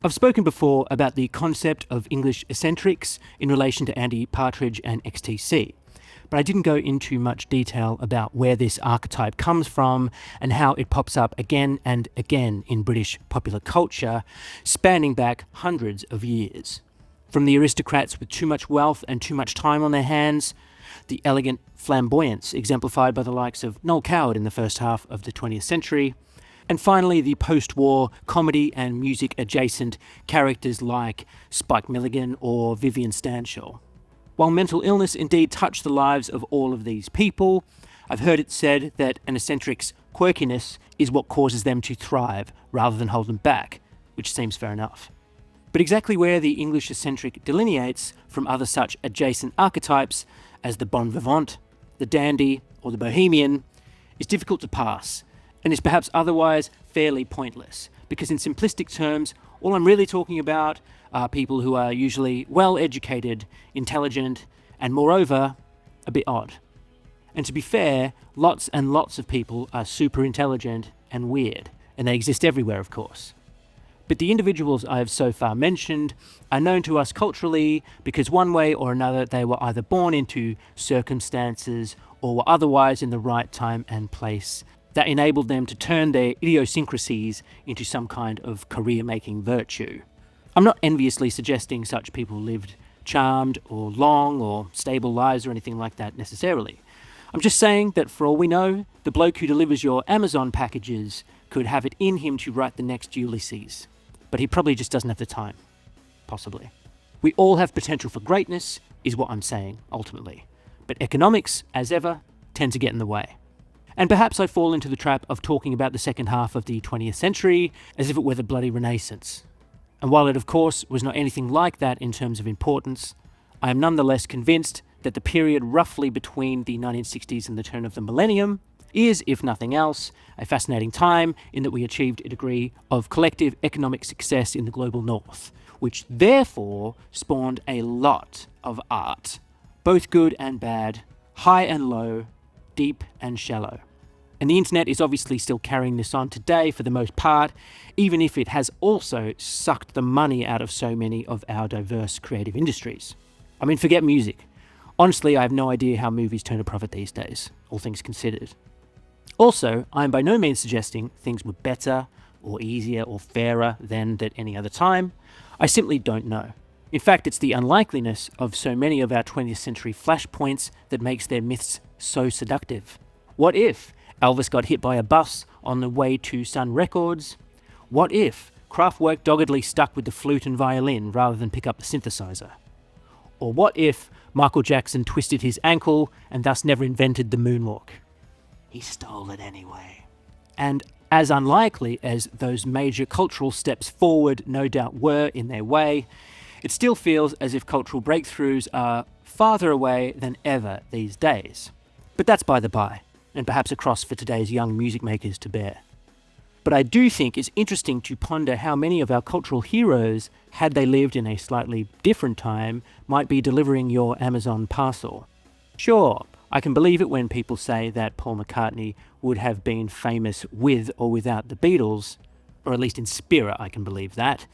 I've spoken before about the concept of English eccentrics in relation to Andy Partridge and XTC, but I didn't go into much detail about where this archetype comes from and how it pops up again and again in British popular culture, spanning back hundreds of years. From the aristocrats with too much wealth and too much time on their hands, the elegant flamboyance exemplified by the likes of Noel Coward in the first half of the 20th century, and finally the post-war comedy and music adjacent characters like Spike Milligan or Vivian Stanshall. While mental illness indeed touched the lives of all of these people, I've heard it said that an eccentric's quirkiness is what causes them to thrive rather than hold them back, which seems fair enough. But exactly where the English eccentric delineates from other such adjacent archetypes as the bon vivant, the dandy, or the bohemian is difficult to pass, and is perhaps otherwise fairly pointless, because in simplistic terms, all I'm really talking about are people who are usually well-educated, intelligent, and moreover, a bit odd. And to be fair, lots and lots of people are super intelligent and weird, and they exist everywhere, of course. But the individuals I have so far mentioned are known to us culturally because one way or another they were either born into circumstances or were otherwise in the right time and place that enabled them to turn their idiosyncrasies into some kind of career-making virtue. I'm not enviously suggesting such people lived charmed or long or stable lives or anything like that necessarily. I'm just saying that for all we know, the bloke who delivers your Amazon packages could have it in him to write the next Ulysses. But he probably just doesn't have the time. Possibly. We all have potential for greatness, is what I'm saying, ultimately. But economics, as ever, tend to get in the way. And perhaps I fall into the trap of talking about the second half of the 20th century as if it were the bloody Renaissance. And while it of course was not anything like that in terms of importance, I am nonetheless convinced that the period roughly between the 1960s and the turn of the millennium is, if nothing else, a fascinating time in that we achieved a degree of collective economic success in the global north, which therefore spawned a lot of art, both good and bad, high and low, deep and shallow. And the internet is obviously still carrying this on today for the most part, even if it has also sucked the money out of so many of our diverse creative industries. I mean, forget music. Honestly, I have no idea how movies turn a profit these days, all things considered. Also, I am by no means suggesting things were better or easier or fairer than at any other time. I simply don't know. In fact, it's the unlikeliness of so many of our 20th century flashpoints that makes their myths so seductive. What if Elvis got hit by a bus on the way to Sun Records? What if Kraftwerk doggedly stuck with the flute and violin rather than pick up the synthesizer? Or what if Michael Jackson twisted his ankle and thus never invented the moonwalk? He stole it anyway. And as unlikely as those major cultural steps forward no doubt were in their way, it still feels as if cultural breakthroughs are farther away than ever these days. But that's by the by, and perhaps a cross for today's young music makers to bear. But I do think it's interesting to ponder how many of our cultural heroes, had they lived in a slightly different time, might be delivering your Amazon parcel. Sure, I can believe it when people say that Paul McCartney would have been famous with or without the Beatles, or at least in spirit I can believe that.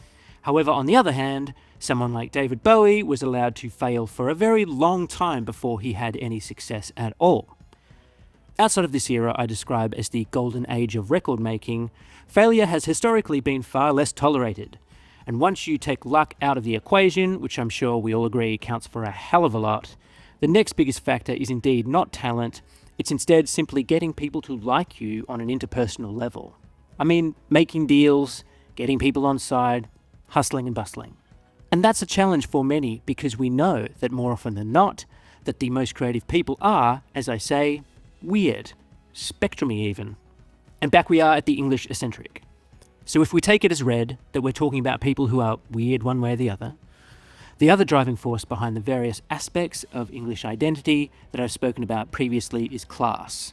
However, on the other hand, someone like David Bowie was allowed to fail for a very long time before he had any success at all. Outside of this era I describe as the golden age of record making, failure has historically been far less tolerated. And once you take luck out of the equation, which I'm sure we all agree counts for a hell of a lot, the next biggest factor is indeed not talent, it's instead simply getting people to like you on an interpersonal level. I mean, making deals, getting people on side, hustling and bustling. And that's a challenge for many because we know that more often than not, that the most creative people are, as I say, weird, spectrumy even. And back we are at the English eccentric. So if we take it as read that we're talking about people who are weird one way or the other driving force behind the various aspects of English identity that I've spoken about previously is class.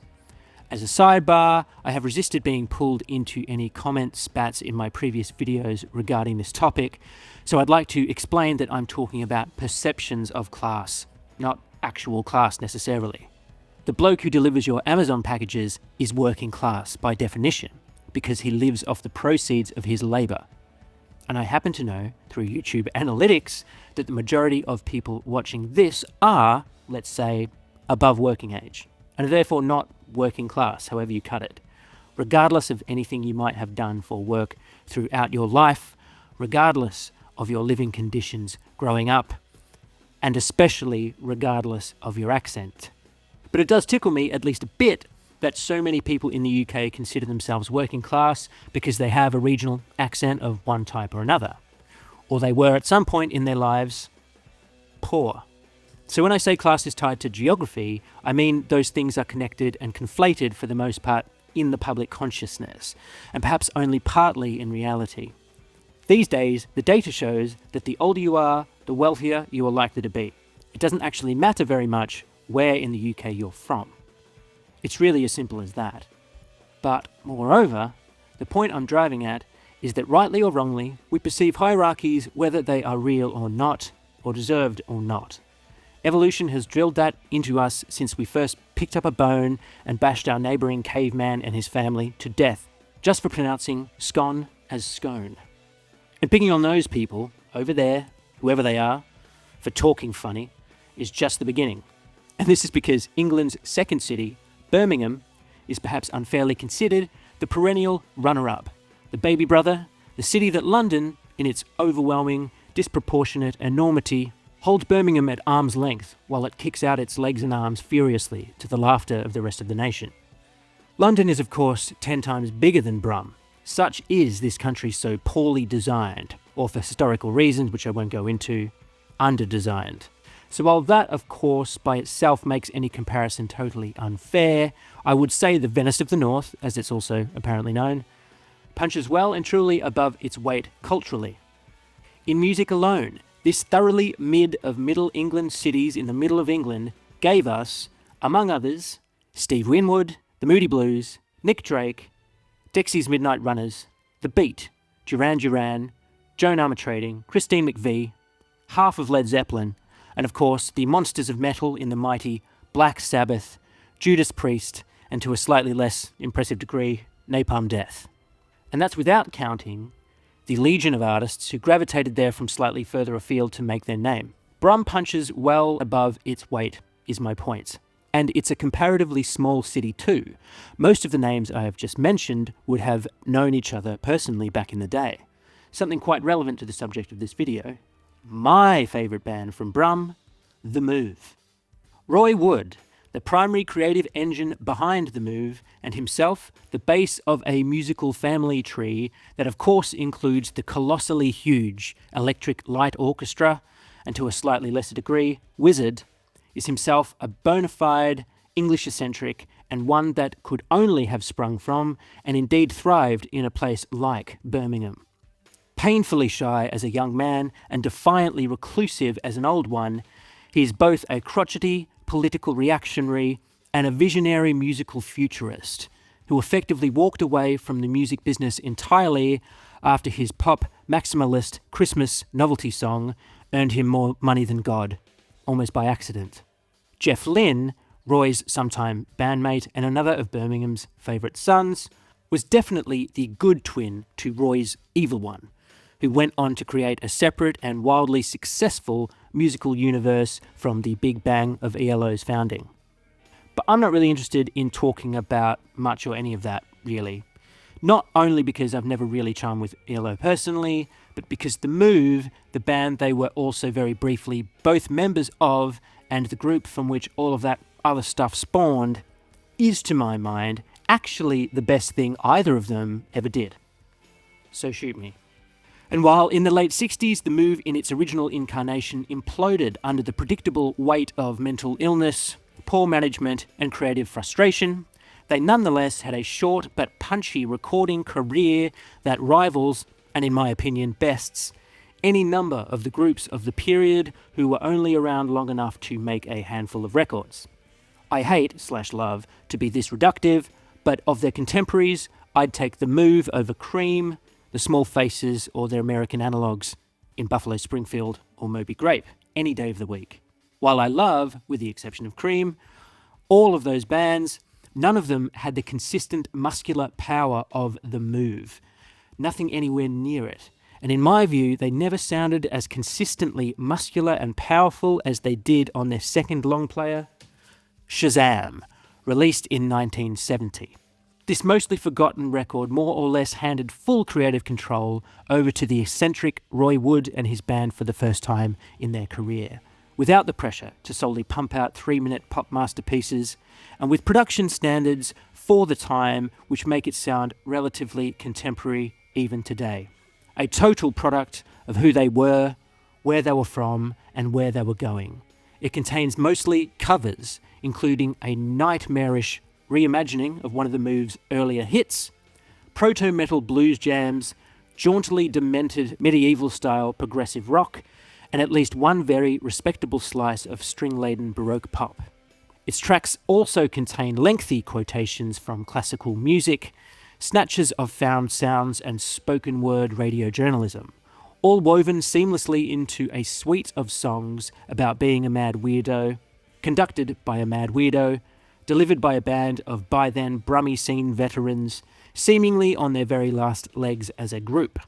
As a sidebar, I have resisted being pulled into any comment spats in my previous videos regarding this topic, so I'd like to explain that I'm talking about perceptions of class, not actual class necessarily. The bloke who delivers your Amazon packages is working class by definition, because he lives off the proceeds of his labour. And I happen to know, through YouTube analytics, that the majority of people watching this are, let's say, above working age, and are therefore not working class, however you cut it. Regardless of anything you might have done for work throughout your life, regardless of your living conditions growing up, and especially regardless of your accent. But it does tickle me at least a bit that so many people in the UK consider themselves working class because they have a regional accent of one type or another, or they were at some point in their lives poor. So when I say class is tied to geography, I mean those things are connected and conflated for the most part in the public consciousness, and perhaps only partly in reality. These days, the data shows that the older you are, the wealthier you are likely to be. It doesn't actually matter very much where in the UK you're from. It's really as simple as that. But, moreover, the point I'm driving at is that rightly or wrongly, we perceive hierarchies whether they are real or not, or deserved or not. Evolution has drilled that into us since we first picked up a bone and bashed our neighbouring caveman and his family to death, just for pronouncing scone as scone. And picking on those people, over there, whoever they are, for talking funny, is just the beginning. And this is because England's second city, Birmingham, is perhaps unfairly considered the perennial runner-up, the baby brother, the city that London, in its overwhelming, disproportionate enormity, holds Birmingham at arm's length while it kicks out its legs and arms furiously to the laughter of the rest of the nation. London is of course 10 times bigger than Brum. Such is this country so poorly designed, or for historical reasons which I won't go into, under-designed. So while that, of course, by itself makes any comparison totally unfair, I would say the Venice of the North, as it's also apparently known, punches well and truly above its weight culturally. In music alone, this thoroughly mid of Middle England cities in the middle of England gave us, among others, Steve Winwood, the Moody Blues, Nick Drake, Dexys Midnight Runners, The Beat, Duran Duran, Joan Armatrading, Christine McVie, half of Led Zeppelin, and of course the monsters of metal in the mighty Black Sabbath, Judas Priest, and to a slightly less impressive degree, Napalm Death. And that's without counting the legion of artists who gravitated there from slightly further afield to make their name. Brum punches well above its weight, is my point. And it's a comparatively small city too. Most of the names I have just mentioned would have known each other personally back in the day. Something quite relevant to the subject of this video. My favourite band from Brum, The Move. Roy Wood, the primary creative engine behind The Move, and himself the base of a musical family tree that of course includes the colossally huge Electric Light Orchestra, and to a slightly lesser degree, Wizzard, is himself a bona fide English eccentric, and one that could only have sprung from, and indeed thrived in a place like Birmingham. Painfully shy as a young man and defiantly reclusive as an old one, he is both a crotchety political reactionary and a visionary musical futurist who effectively walked away from the music business entirely after his pop maximalist Christmas novelty song earned him more money than God, almost by accident. Jeff Lynne, Roy's sometime bandmate and another of Birmingham's favourite sons, was definitely the good twin to Roy's evil one, who went on to create a separate and wildly successful musical universe from the Big Bang of ELO's founding. But I'm not really interested in talking about much or any of that, really. Not only because I've never really charmed with ELO personally, but because The Move, the band they were also very briefly both members of, and the group from which all of that other stuff spawned, is to my mind actually the best thing either of them ever did. So shoot me. And while in the late 60s, The Move in its original incarnation imploded under the predictable weight of mental illness, poor management, and creative frustration, they nonetheless had a short but punchy recording career that rivals, and in my opinion bests, any number of the groups of the period who were only around long enough to make a handful of records. I hate/love to be this reductive, but of their contemporaries, I'd take The Move over Cream, the Small Faces, or their American analogues in Buffalo Springfield or Moby Grape any day of the week. While I love, with the exception of Cream, all of those bands, none of them had the consistent muscular power of The Move. Nothing anywhere near it. and in my view, they never sounded as consistently muscular and powerful as they did on their second long player, Shazam, released in 1970. This mostly forgotten record more or less handed full creative control over to the eccentric Roy Wood and his band for the first time in their career, without the pressure to solely pump out 3-minute pop masterpieces, and with production standards for the time which make it sound relatively contemporary even today. A total product of who they were, where they were from, and where they were going. It contains mostly covers, including a nightmarish reimagining of one of the Move's earlier hits, proto-metal blues jams, jauntily demented medieval-style progressive rock, and at least one very respectable slice of string-laden Baroque pop. Its tracks also contain lengthy quotations from classical music, snatches of found sounds and spoken word radio journalism, all woven seamlessly into a suite of songs about being a mad weirdo, conducted by a mad weirdo, delivered by a band of by then Brummie scene veterans, seemingly on their very last legs as a group.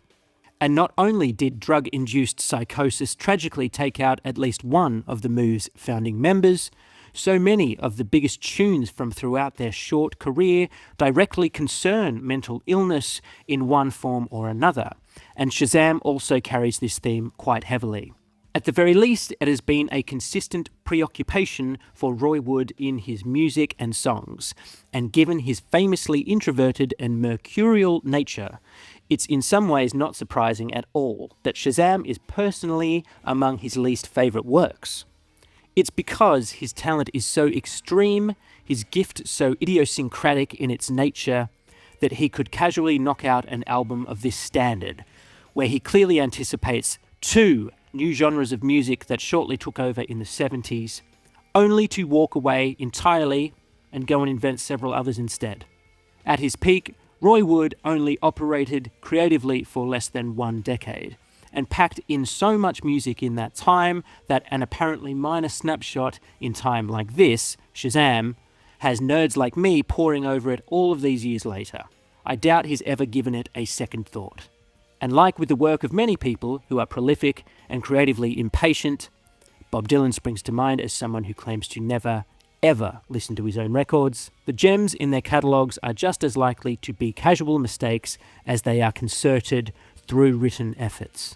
And not only did drug-induced psychosis tragically take out at least one of the Move's founding members, so many of the biggest tunes from throughout their short career directly concern mental illness in one form or another, and Shazam also carries this theme quite heavily. At the very least, it has been a consistent preoccupation for Roy Wood in his music and songs, and given his famously introverted and mercurial nature, it's in some ways not surprising at all that Shazam is personally among his least favourite works. It's because his talent is so extreme, his gift so idiosyncratic in its nature, that he could casually knock out an album of this standard, where he clearly anticipates two new genres of music that shortly took over in the 70s, only to walk away entirely and go and invent several others instead. At his peak, Roy Wood only operated creatively for less than 1 decade, and packed in so much music in that time that an apparently minor snapshot in time like this, Shazam, has nerds like me poring over it all of these years later. I doubt he's ever given it a second thought. And like with the work of many people who are prolific and creatively impatient, Bob Dylan springs to mind as someone who claims to never, ever listen to his own records, the gems in their catalogues are just as likely to be casual mistakes as they are concerted through written efforts.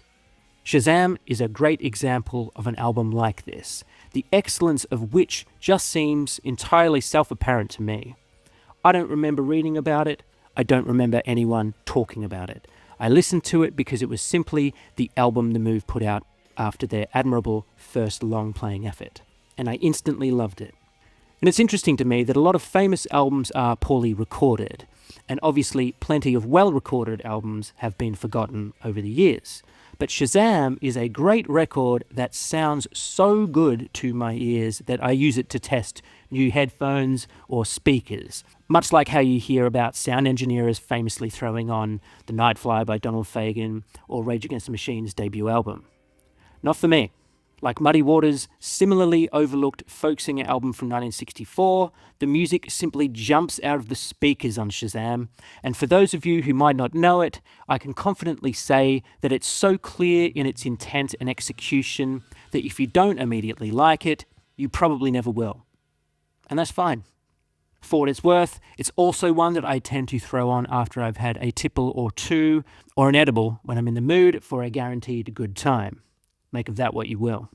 Shazam is a great example of an album like this, the excellence of which just seems entirely self-apparent to me. I don't remember reading about it. I don't remember anyone talking about it. I listened to it because it was simply the album the Move put out after their admirable first long-playing effort, and I instantly loved it. And it's interesting to me that a lot of famous albums are poorly recorded, and obviously plenty of well-recorded albums have been forgotten over the years. But Shazam is a great record that sounds so good to my ears that I use it to test new headphones or speakers, much like how you hear about sound engineers famously throwing on The Night Fly by Donald Fagan or Rage Against the Machine's debut album. Not for me. Like Muddy Waters' similarly overlooked folk singer album from 1964, the music simply jumps out of the speakers on Shazam, and for those of you who might not know it, I can confidently say that it's so clear in its intent and execution that if you don't immediately like it, you probably never will. And that's fine. For what it's worth, it's also one that I tend to throw on after I've had a tipple or two, or an edible when I'm in the mood for a guaranteed good time. Make of that what you will.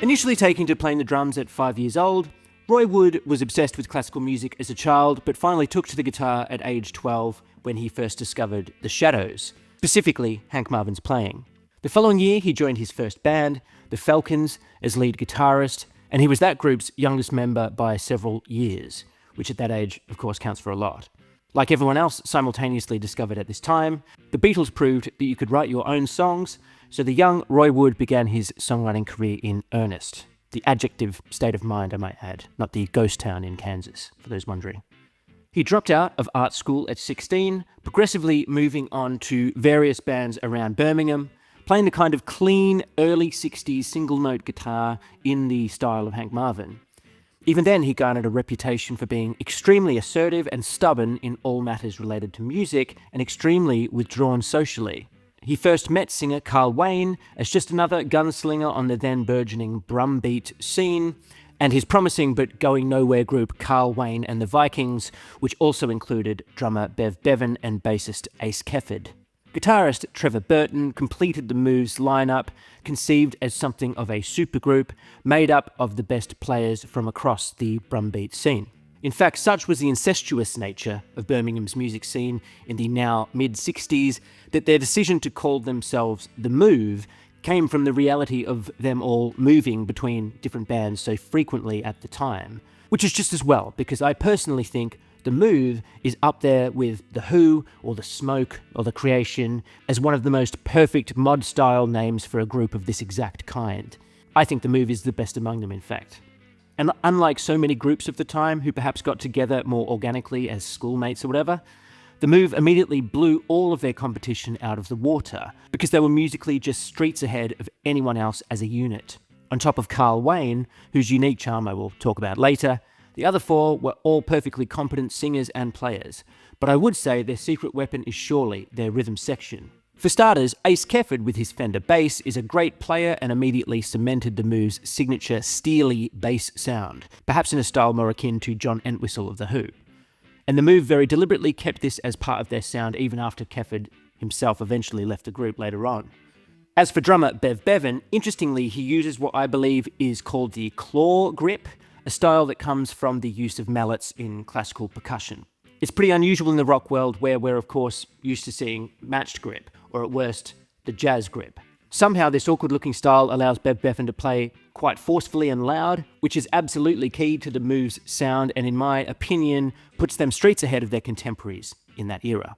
Initially taking to playing the drums at 5 years old, Roy Wood was obsessed with classical music as a child, but finally took to the guitar at age 12 when he first discovered the Shadows, specifically Hank Marvin's playing. The following year, he joined his first band, the Falcons, as lead guitarist, and he was that group's youngest member by several years, which at that age, of course, counts for a lot. Like everyone else simultaneously discovered at this time, the Beatles proved that you could write your own songs, so the young Roy Wood began his songwriting career in earnest. The adjective state of mind, I might add, not the ghost town in Kansas, for those wondering. He dropped out of art school at 16, progressively moving on to various bands around Birmingham, playing the kind of clean, early 60s single-note guitar in the style of Hank Marvin. Even then, he garnered a reputation for being extremely assertive and stubborn in all matters related to music, and extremely withdrawn socially. He first met singer Carl Wayne as just another gunslinger on the then burgeoning brumbeat scene, and his promising but going nowhere group Carl Wayne and the Vikings, which also included drummer Bev Bevan and bassist Ace Kefford. Guitarist Trevor Burton completed the Moves lineup, conceived as something of a supergroup made up of the best players from across the brumbeat scene. In fact, such was the incestuous nature of Birmingham's music scene in the now mid-60s that their decision to call themselves The Move came from the reality of them all moving between different bands so frequently at the time, which is just as well, because I personally think The Move is up there with The Who, or The Smoke, or The Creation, as one of the most perfect mod-style names for a group of this exact kind. I think The Move is the best among them, in fact. And unlike so many groups of the time who perhaps got together more organically as schoolmates or whatever, The Move immediately blew all of their competition out of the water, because they were musically just streets ahead of anyone else as a unit. On top of Carl Wayne, whose unique charm I will talk about later, the other four were all perfectly competent singers and players, but I would say their secret weapon is surely their rhythm section. For starters, Ace Kefford with his Fender bass is a great player and immediately cemented The Move's signature steely bass sound, perhaps in a style more akin to John Entwistle of The Who. And The Move very deliberately kept this as part of their sound even after Kefford himself eventually left the group later on. As for drummer Bev Bevan, interestingly he uses what I believe is called the claw grip, a style that comes from the use of mallets in classical percussion. It's pretty unusual in the rock world where we're of course used to seeing matched grip, or at worst, the jazz grip. Somehow this awkward-looking style allows Bev Bevan to play quite forcefully and loud, which is absolutely key to The Move's sound and in my opinion puts them streets ahead of their contemporaries in that era.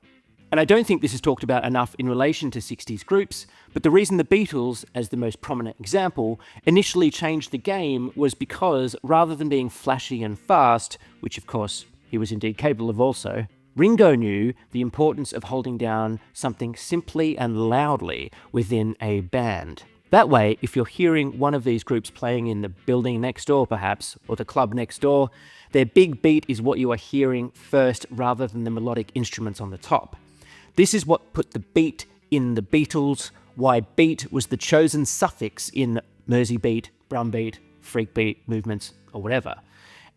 And I don't think this is talked about enough in relation to 60s groups, but the reason the Beatles, as the most prominent example, initially changed the game was because rather than being flashy and fast, which of course he was indeed capable of also, Ringo knew the importance of holding down something simply and loudly within a band. That way, if you're hearing one of these groups playing in the building next door perhaps, or the club next door, their big beat is what you are hearing first rather than the melodic instruments on the top. This is what put the beat in the Beatles, why beat was the chosen suffix in Mersey beat, brumbeat, freak beat movements, or whatever.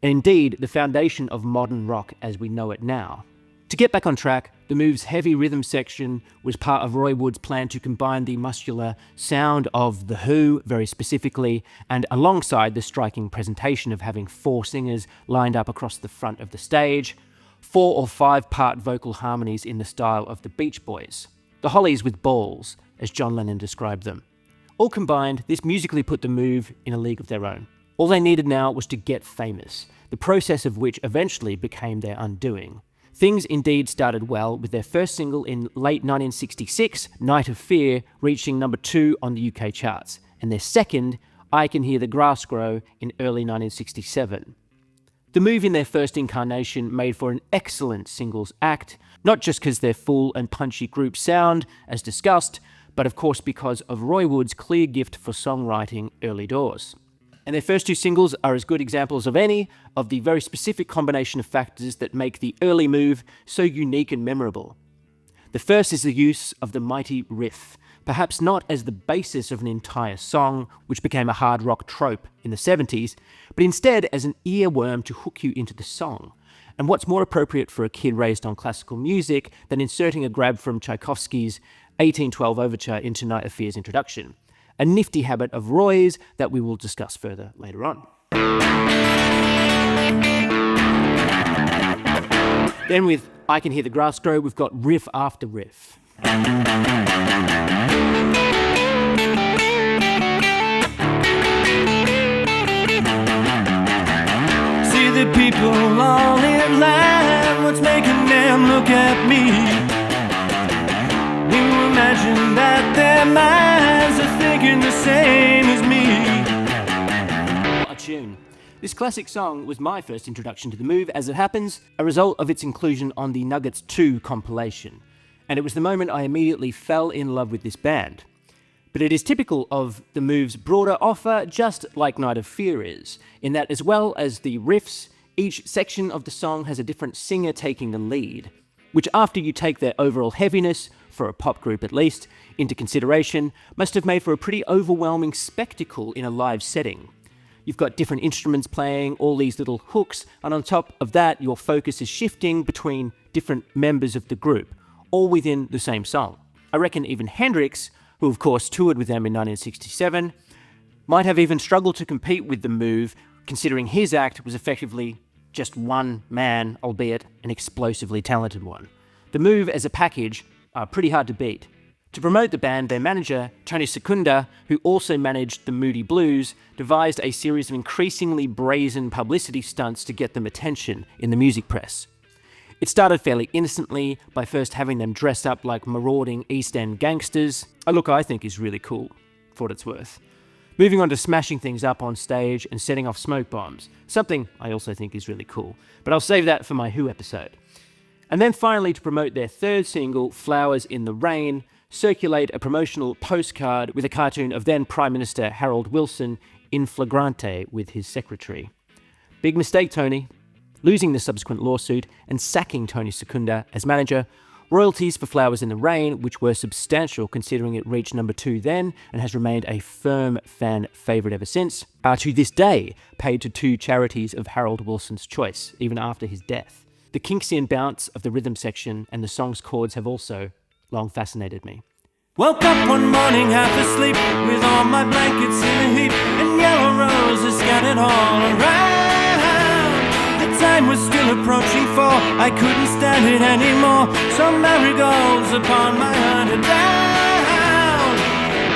And indeed, the foundation of modern rock as we know it now. To get back on track, The Move's heavy rhythm section was part of Roy Wood's plan to combine the muscular sound of The Who, very specifically, and alongside the striking presentation of having four singers lined up across the front of the stage, 4 or 5 part vocal harmonies in the style of the Beach Boys. The Hollies with balls, as John Lennon described them. All combined, this musically put The Move in a league of their own. All they needed now was to get famous, the process of which eventually became their undoing. Things indeed started well, with their first single in late 1966, Night of Fear, reaching number 2 on the UK charts, and their second, I Can Hear the Grass Grow, in early 1967. The Move in their first incarnation made for an excellent singles act, not just because their full and punchy group sound, as discussed, but of course because of Roy Wood's clear gift for songwriting early doors. And their first 2 singles are as good examples of any of the very specific combination of factors that make the early Move so unique and memorable. The first is the use of the mighty riff, perhaps not as the basis of an entire song, which became a hard rock trope in the 70s, but instead as an earworm to hook you into the song. And what's more appropriate for a kid raised on classical music than inserting a grab from Tchaikovsky's 1812 Overture into Night of Fear's introduction? A nifty habit of Roy's that we will discuss further later on. Then with I Can Hear the Grass Grow, we've got riff after riff. See the people all in line, what's making them look at me? You imagine that their minds are thinking the same as me. What a tune. This classic song was my first introduction to The Move, as it happens, a result of its inclusion on the Nuggets 2 compilation. And it was the moment I immediately fell in love with this band. But it is typical of the Move's broader offer, just like Night of Fear is, in that as well as the riffs, each section of the song has a different singer taking the lead, which after you take their overall heaviness, for a pop group at least, into consideration, must have made for a pretty overwhelming spectacle in a live setting. You've got different instruments playing, all these little hooks, and on top of that, your focus is shifting between different members of the group, all within the same song. I reckon even Hendrix, who of course toured with them in 1967, might have even struggled to compete with the Move, considering his act was effectively just one man, albeit an explosively talented one. The Move as a package are pretty hard to beat. To promote the band, their manager, Tony Secunda, who also managed the Moody Blues, devised a series of increasingly brazen publicity stunts to get them attention in the music press. It started fairly innocently by first having them dress up like marauding East End gangsters, a look I think is really cool, for what it's worth. Moving on to smashing things up on stage and setting off smoke bombs, something I also think is really cool, but I'll save that for my Who episode. And then finally, to promote their third single, Flowers in the Rain, circulate a promotional postcard with a cartoon of then Prime Minister Harold Wilson in flagrante with his secretary. Big mistake, Tony. Losing the subsequent lawsuit and sacking Tony Secunda as manager, royalties for Flowers in the Rain, which were substantial considering it reached number 2 then and has remained a firm fan favourite ever since, are to this day paid to 2 charities of Harold Wilson's choice, even after his death. The Kinksian bounce of the rhythm section and the song's chords have also long fascinated me. Woke up one morning half asleep, with all my blankets in a heap, and yellow roses scattered all around. The time was still approaching 4, I couldn't stand it anymore, so marigolds upon my hunted down.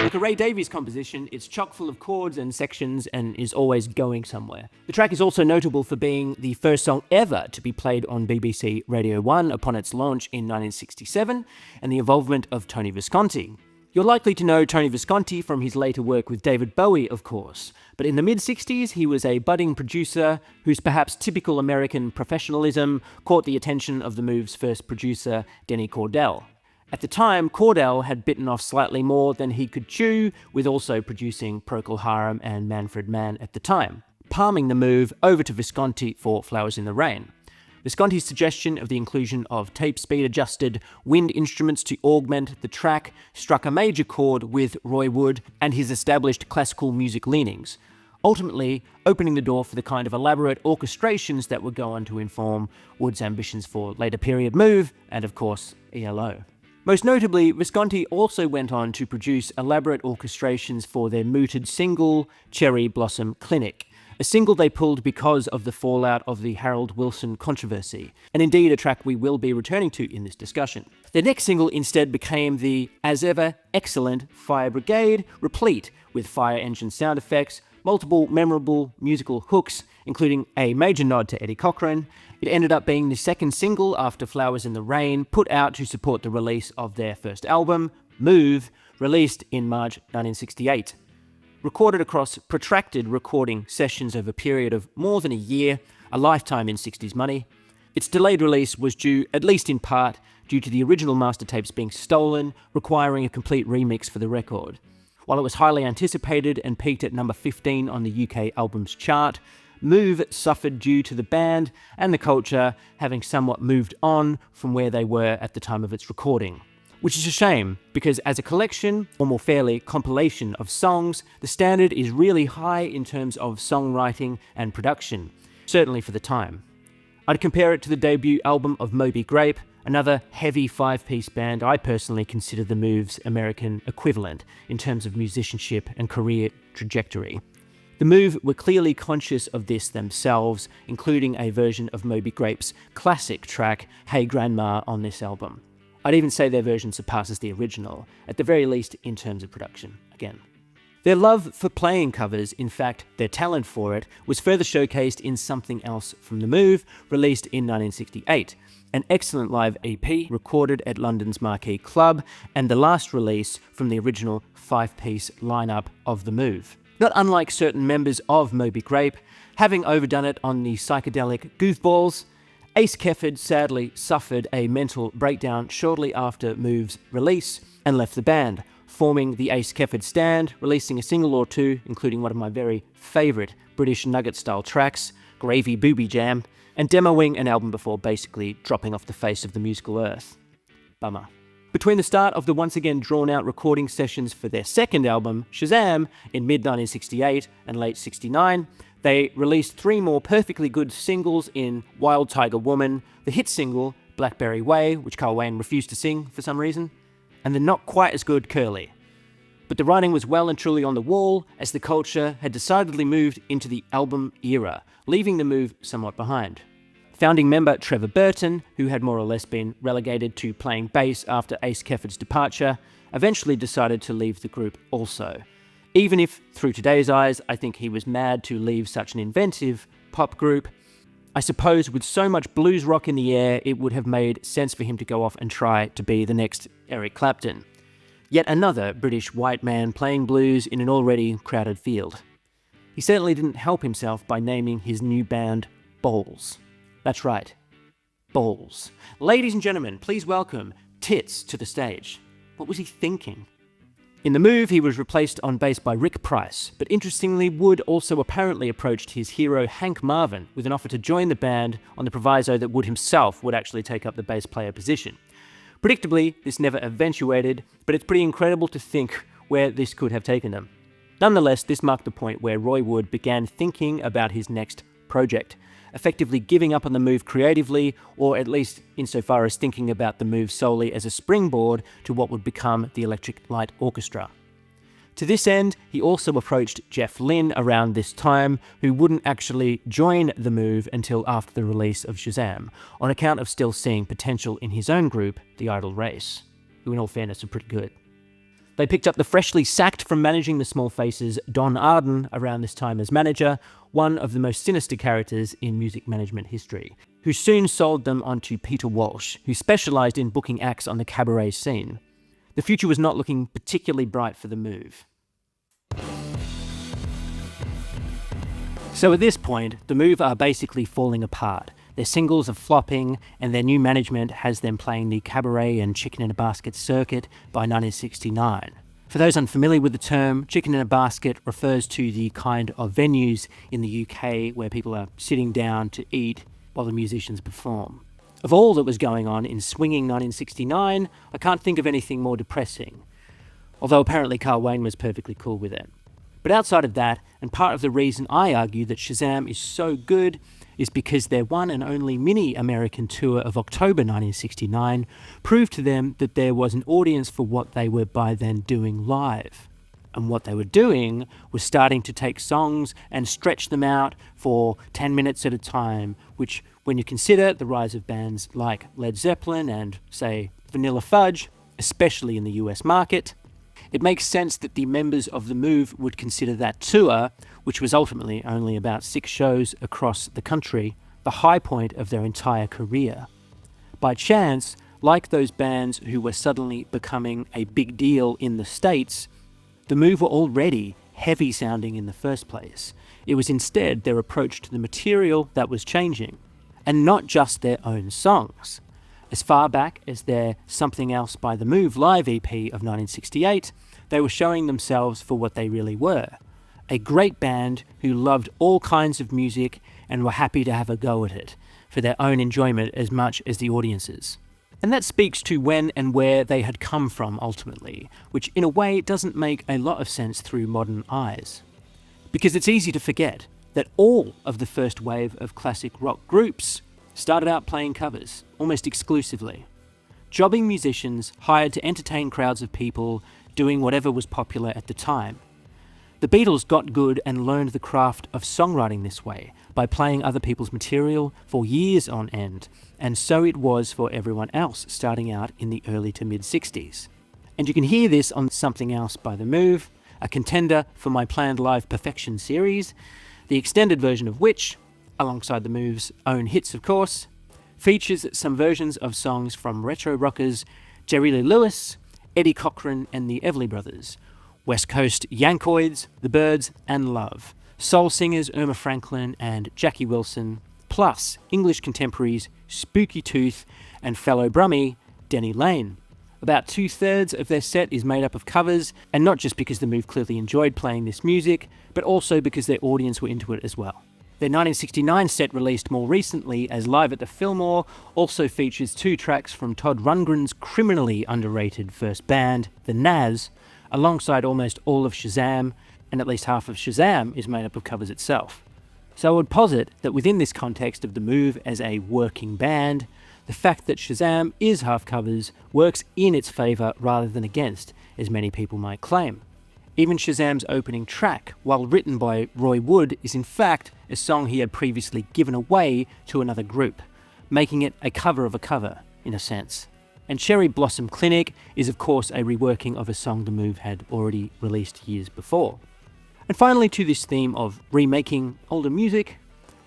Like a Ray Davies composition, it's chock full of chords and sections and is always going somewhere. The track is also notable for being the first song ever to be played on BBC Radio 1 upon its launch in 1967, and the involvement of Tony Visconti. You're likely to know Tony Visconti from his later work with David Bowie, of course, but in the mid-60s he was a budding producer whose perhaps typical American professionalism caught the attention of the Move's first producer, Denny Cordell. At the time, Cordell had bitten off slightly more than he could chew, with also producing Procol Harum and Manfred Mann at the time, palming the Move over to Visconti for Flowers in the Rain. Visconti's suggestion of the inclusion of tape speed adjusted wind instruments to augment the track struck a major chord with Roy Wood and his established classical music leanings, ultimately opening the door for the kind of elaborate orchestrations that would go on to inform Wood's ambitions for later period Move and, of course, ELO. Most notably, Visconti also went on to produce elaborate orchestrations for their mooted single, Cherry Blossom Clinic, a single they pulled because of the fallout of the Harold Wilson controversy, and indeed a track we will be returning to in this discussion. Their next single instead became the, as ever, excellent Fire Brigade, replete with fire engine sound effects, multiple memorable musical hooks, including a major nod to Eddie Cochran. It ended up being the second single after Flowers in the Rain, put out to support the release of their first album, Move, released in March 1968. Recorded across protracted recording sessions over a period of more than a year, a lifetime in 60s money, its delayed release was due, at least in part, due to the original master tapes being stolen, requiring a complete remix for the record. While it was highly anticipated and peaked at number 15 on the UK albums chart, Move suffered due to the band and the culture having somewhat moved on from where they were at the time of its recording. Which is a shame, because as a collection, or more fairly, compilation of songs, the standard is really high in terms of songwriting and production, certainly for the time. I'd compare it to the debut album of Moby Grape, another heavy 5-piece band I personally consider the Move's American equivalent in terms of musicianship and career trajectory. The Move were clearly conscious of this themselves, including a version of Moby Grape's classic track, Hey Grandma, on this album. I'd even say their version surpasses the original, at the very least in terms of production, again. Their love for playing covers, in fact their talent for it, was further showcased in Something Else from the Move, released in 1968, an excellent live EP recorded at London's Marquee Club, and the last release from the original 5-piece lineup of the Move. Not unlike certain members of Moby Grape, having overdone it on the psychedelic goofballs, Ace Kefford sadly suffered a mental breakdown shortly after Move's release and left the band, forming the Ace Kefford Stand, releasing a single or two, including one of my very favourite British Nugget-style tracks, Gravy Booby Jam, and demoing an album before basically dropping off the face of the musical earth. Bummer. Between the start of the once again drawn-out recording sessions for their second album, Shazam, in mid-1968 and late 69, they released 3 more perfectly good singles in Wild Tiger Woman, the hit single Blackberry Way, which Carl Wayne refused to sing for some reason, and the not quite as good Curly. But the writing was well and truly on the wall, as the culture had decidedly moved into the album era, leaving the move somewhat behind. Founding member Trevor Burton, who had more or less been relegated to playing bass after Ace Kefford's departure, eventually decided to leave the group also. Even if, through today's eyes, I think he was mad to leave such an inventive pop group, I suppose with so much blues rock in the air, it would have made sense for him to go off and try to be the next Eric Clapton. Yet another British white man playing blues in an already crowded field. He certainly didn't help himself by naming his new band Bowls. That's right, Bowls. Ladies and gentlemen, please welcome Tits to the stage. What was he thinking? In the move, he was replaced on bass by Rick Price, but interestingly, Wood also apparently approached his hero Hank Marvin with an offer to join the band on the proviso that Wood himself would actually take up the bass player position. Predictably, this never eventuated, but it's pretty incredible to think where this could have taken them. Nonetheless, this marked the point where Roy Wood began thinking about his next project, effectively giving up on the move creatively, or at least insofar as thinking about the move solely as a springboard to what would become the Electric Light Orchestra. To this end, he also approached Jeff Lynne around this time, who wouldn't actually join the move until after the release of Shazam, on account of still seeing potential in his own group, the Idle Race, who in all fairness are pretty good. They picked up the freshly sacked from managing the Small Faces Don Arden around this time as manager, one of the most sinister characters in music management history, who soon sold them onto Peter Walsh, who specialised in booking acts on the cabaret scene. The future was not looking particularly bright for the move. So at this point, the move are basically falling apart. Their singles are flopping, and their new management has them playing the cabaret and chicken in a basket circuit by 1969. For those unfamiliar with the term, chicken in a basket refers to the kind of venues in the UK where people are sitting down to eat while the musicians perform. Of all that was going on in swinging 1969, I can't think of anything more depressing, although apparently Carl Wayne was perfectly cool with it. But outside of that, and part of the reason I argue that Shazam is so good, is because their one and only mini-American tour of October 1969 proved to them that there was an audience for what they were by then doing live. And what they were doing was starting to take songs and stretch them out for 10 minutes at a time, which, when you consider the rise of bands like Led Zeppelin and, say, Vanilla Fudge, especially in the US market, it makes sense that the members of the move would consider that tour, which was ultimately only about 6 shows across the country, the high point of their entire career. By chance, like those bands who were suddenly becoming a big deal in the States, the move were already heavy sounding in the first place. It was instead their approach to the material that was changing, and not just their own songs. As far back as their Something Else by The Move live EP of 1968, they were showing themselves for what they really were. A great band who loved all kinds of music and were happy to have a go at it, for their own enjoyment as much as the audience's. And that speaks to when and where they had come from ultimately, which in a way doesn't make a lot of sense through modern eyes. Because it's easy to forget that all of the first wave of classic rock groups started out playing covers, almost exclusively. Jobbing musicians hired to entertain crowds of people doing whatever was popular at the time. The Beatles got good and learned the craft of songwriting this way, by playing other people's material for years on end, and so it was for everyone else starting out in the early to mid-60s. And you can hear this on Something Else by The Move, a contender for my planned live Perfection series, the extended version of which, alongside the Move's own hits of course, features some versions of songs from retro rockers Jerry Lee Lewis, Eddie Cochran and the Everly Brothers, West Coast Yankoids, The Byrds and Love, soul singers Irma Franklin and Jackie Wilson, plus English contemporaries Spooky Tooth and fellow Brummie Denny Lane, About 2/3 of their set is made up of covers, and not just because the Move clearly enjoyed playing this music, but also because their audience were into it as well. Their 1969 set, released more recently as Live at the Fillmore, also features 2 tracks from Todd Rundgren's criminally underrated first band, The Nazz, alongside almost all of Shazam, and at least half of Shazam is made up of covers itself. So I would posit that within this context of the Move as a working band, the fact that Shazam is half covers works in its favour rather than against, as many people might claim. Even Shazam's opening track, while written by Roy Wood, is in fact a song he had previously given away to another group, making it a cover of a cover, in a sense. And Cherry Blossom Clinic is of course a reworking of a song the Move had already released years before. And finally, to this theme of remaking older music,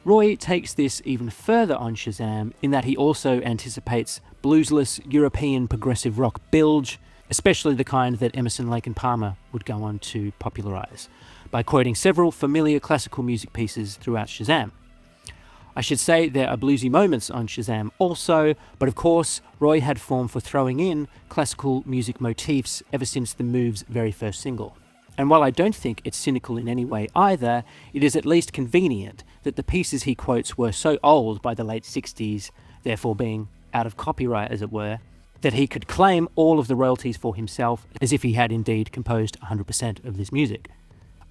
Roy takes this even further on Shazam in that he also anticipates bluesless European progressive rock bilge, especially the kind that Emerson, Lake and Palmer would go on to popularise, by quoting several familiar classical music pieces throughout Shazam. I should say there are bluesy moments on Shazam also, but of course Roy had form for throwing in classical music motifs ever since the Move's very first single. And while I don't think it's cynical in any way either, it is at least convenient that the pieces he quotes were so old by the late 60s, therefore being out of copyright as it were, that he could claim all of the royalties for himself as if he had indeed composed 100% of this music.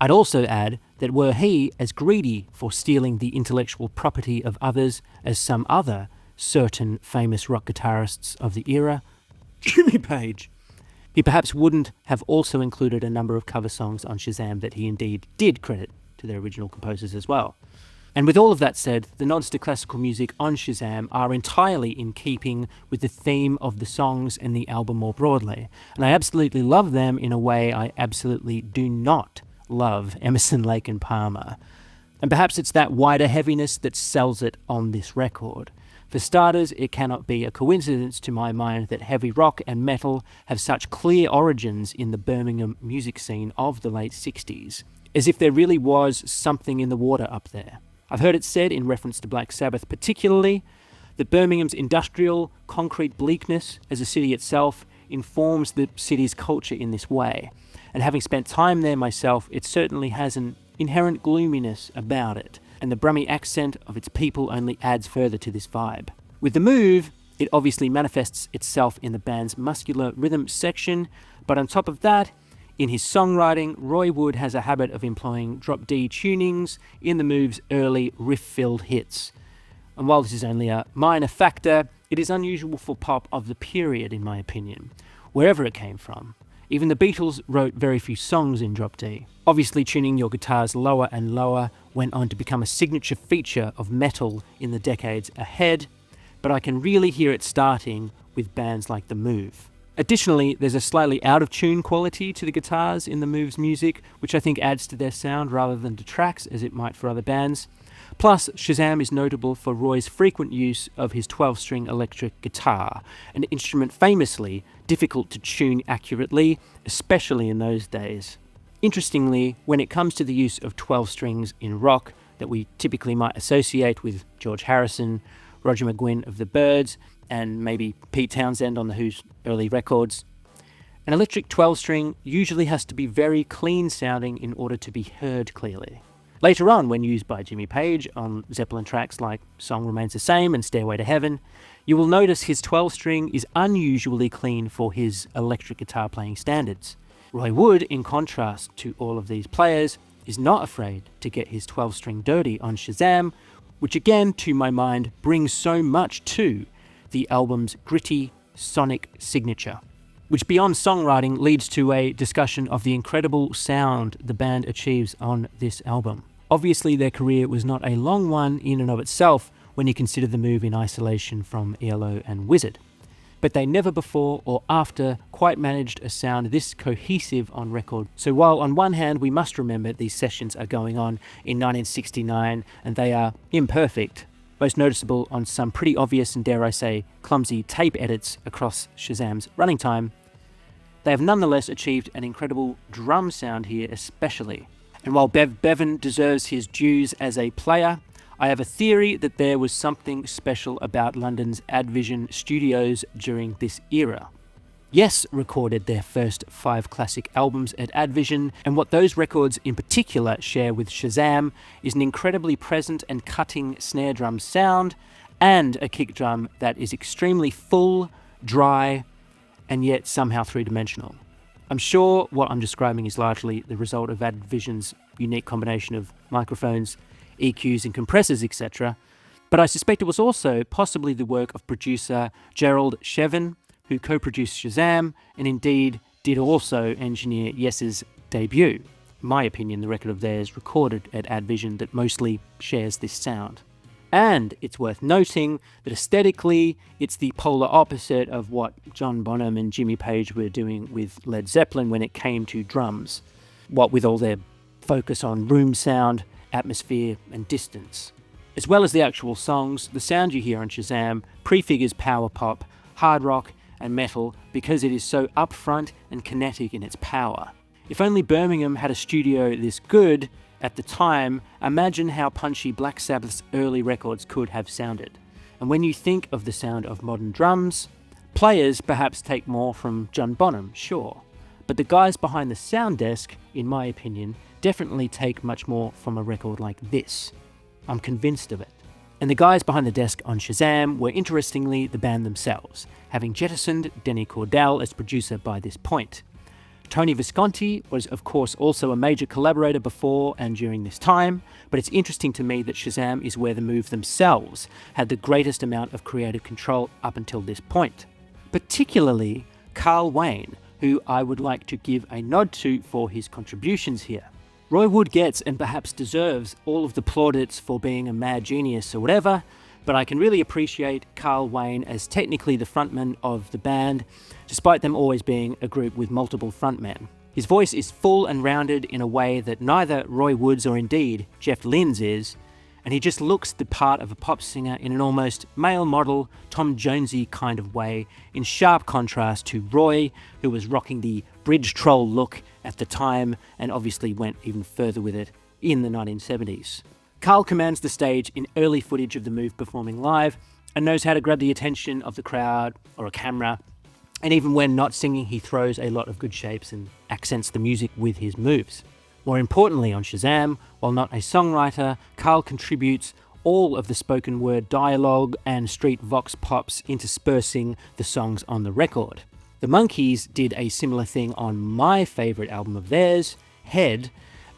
I'd also add that were he as greedy for stealing the intellectual property of others as some other certain famous rock guitarists of the era, Jimmy Page, he perhaps wouldn't have also included a number of cover songs on Shazam that he indeed did credit to their original composers as well. And with all of that said, the nods to classical music on Shazam are entirely in keeping with the theme of the songs and the album more broadly, and I absolutely love them in a way I absolutely do not love Emerson, Lake and Palmer. And perhaps it's that wider heaviness that sells it on this record. For starters, it cannot be a coincidence to my mind that heavy rock and metal have such clear origins in the Birmingham music scene of the late 60s, as if there really was something in the water up there. I've heard it said, in reference to Black Sabbath particularly, that Birmingham's industrial, concrete bleakness as a city itself informs the city's culture in this way, and having spent time there myself, it certainly has an inherent gloominess about it, and the Brummie accent of its people only adds further to this vibe. With the Move, it obviously manifests itself in the band's muscular rhythm section, but on top of that, in his songwriting, Roy Wood has a habit of employing drop D tunings in the Move's early riff-filled hits. And while this is only a minor factor, it is unusual for pop of the period, in my opinion, wherever it came from. Even the Beatles wrote very few songs in drop D. Obviously, tuning your guitars lower and lower went on to become a signature feature of metal in the decades ahead, but I can really hear it starting with bands like The Move. Additionally, there's a slightly out-of-tune quality to the guitars in The Move's music, which I think adds to their sound rather than detracts, as it might for other bands. Plus, Shazam is notable for Roy's frequent use of his 12-string electric guitar, an instrument famously difficult to tune accurately, especially in those days. Interestingly, when it comes to the use of 12 strings in rock that we typically might associate with George Harrison, Roger McGuinn of the Byrds, and maybe Pete Townsend on The Who's early records, an electric 12-string usually has to be very clean-sounding in order to be heard clearly. Later on, when used by Jimmy Page on Zeppelin tracks like Song Remains the Same and Stairway to Heaven, you will notice his 12-string is unusually clean for his electric guitar playing standards. Roy Wood, in contrast to all of these players, is not afraid to get his 12-string dirty on Shazam, which again, to my mind, brings so much to the album's gritty, sonic signature, which beyond songwriting leads to a discussion of the incredible sound the band achieves on this album. Obviously, their career was not a long one in and of itself when you consider the Move in isolation from ELO and Wizzard, but they never before or after quite managed a sound this cohesive on record. So while on one hand we must remember these sessions are going on in 1969 and they are imperfect, most noticeable on some pretty obvious and, dare I say, clumsy tape edits across Shazam's running time, they have nonetheless achieved an incredible drum sound here especially. And while Bev Bevan deserves his dues as a player, I have a theory that there was something special about London's Advision studios during this era. Yes recorded their first 5 classic albums at Advision, and what those records in particular share with Shazam is an incredibly present and cutting snare drum sound and a kick drum that is extremely full, dry, and yet somehow three-dimensional. I'm sure what I'm describing is largely the result of Advision's unique combination of microphones, EQs and compressors, etc., but I suspect it was also possibly the work of producer Gerald Shevin, who co-produced Shazam and indeed did also engineer Yes's debut. In my opinion, the record of theirs recorded at Advision that mostly shares this sound. And it's worth noting that aesthetically, it's the polar opposite of what John Bonham and Jimmy Page were doing with Led Zeppelin when it came to drums, what with all their focus on room sound, atmosphere, and distance. As well as the actual songs, the sound you hear on Shazam prefigures power pop, hard rock, and metal because it is so upfront and kinetic in its power. If only Birmingham had a studio this good at the time, imagine how punchy Black Sabbath's early records could have sounded. And when you think of the sound of modern drums, players perhaps take more from John Bonham, sure, but the guys behind the sound desk, in my opinion, definitely take much more from a record like this. I'm convinced of it. And the guys behind the desk on Shazam were interestingly the band themselves, having jettisoned Denny Cordell as producer by this point. Tony Visconti was of course also a major collaborator before and during this time, but it's interesting to me that Shazam is where the Move themselves had the greatest amount of creative control up until this point. Particularly Carl Wayne, who I would like to give a nod to for his contributions here. Roy Wood gets, and perhaps deserves, all of the plaudits for being a mad genius or whatever, but I can really appreciate Carl Wayne as technically the frontman of the band, despite them always being a group with multiple frontmen. His voice is full and rounded in a way that neither Roy Wood's or indeed Jeff Lynne's is, and he just looks the part of a pop singer in an almost male model, Tom Jonesy kind of way, in sharp contrast to Roy, who was rocking the bridge troll look at the time and obviously went even further with it in the 1970s. Carl commands the stage in early footage of the Move performing live and knows how to grab the attention of the crowd or a camera, and even when not singing he throws a lot of good shapes and accents the music with his moves. More importantly, on Shazam, while not a songwriter, Carl contributes all of the spoken word dialogue and street vox pops interspersing the songs on the record. The Monkees did a similar thing on my favourite album of theirs, Head,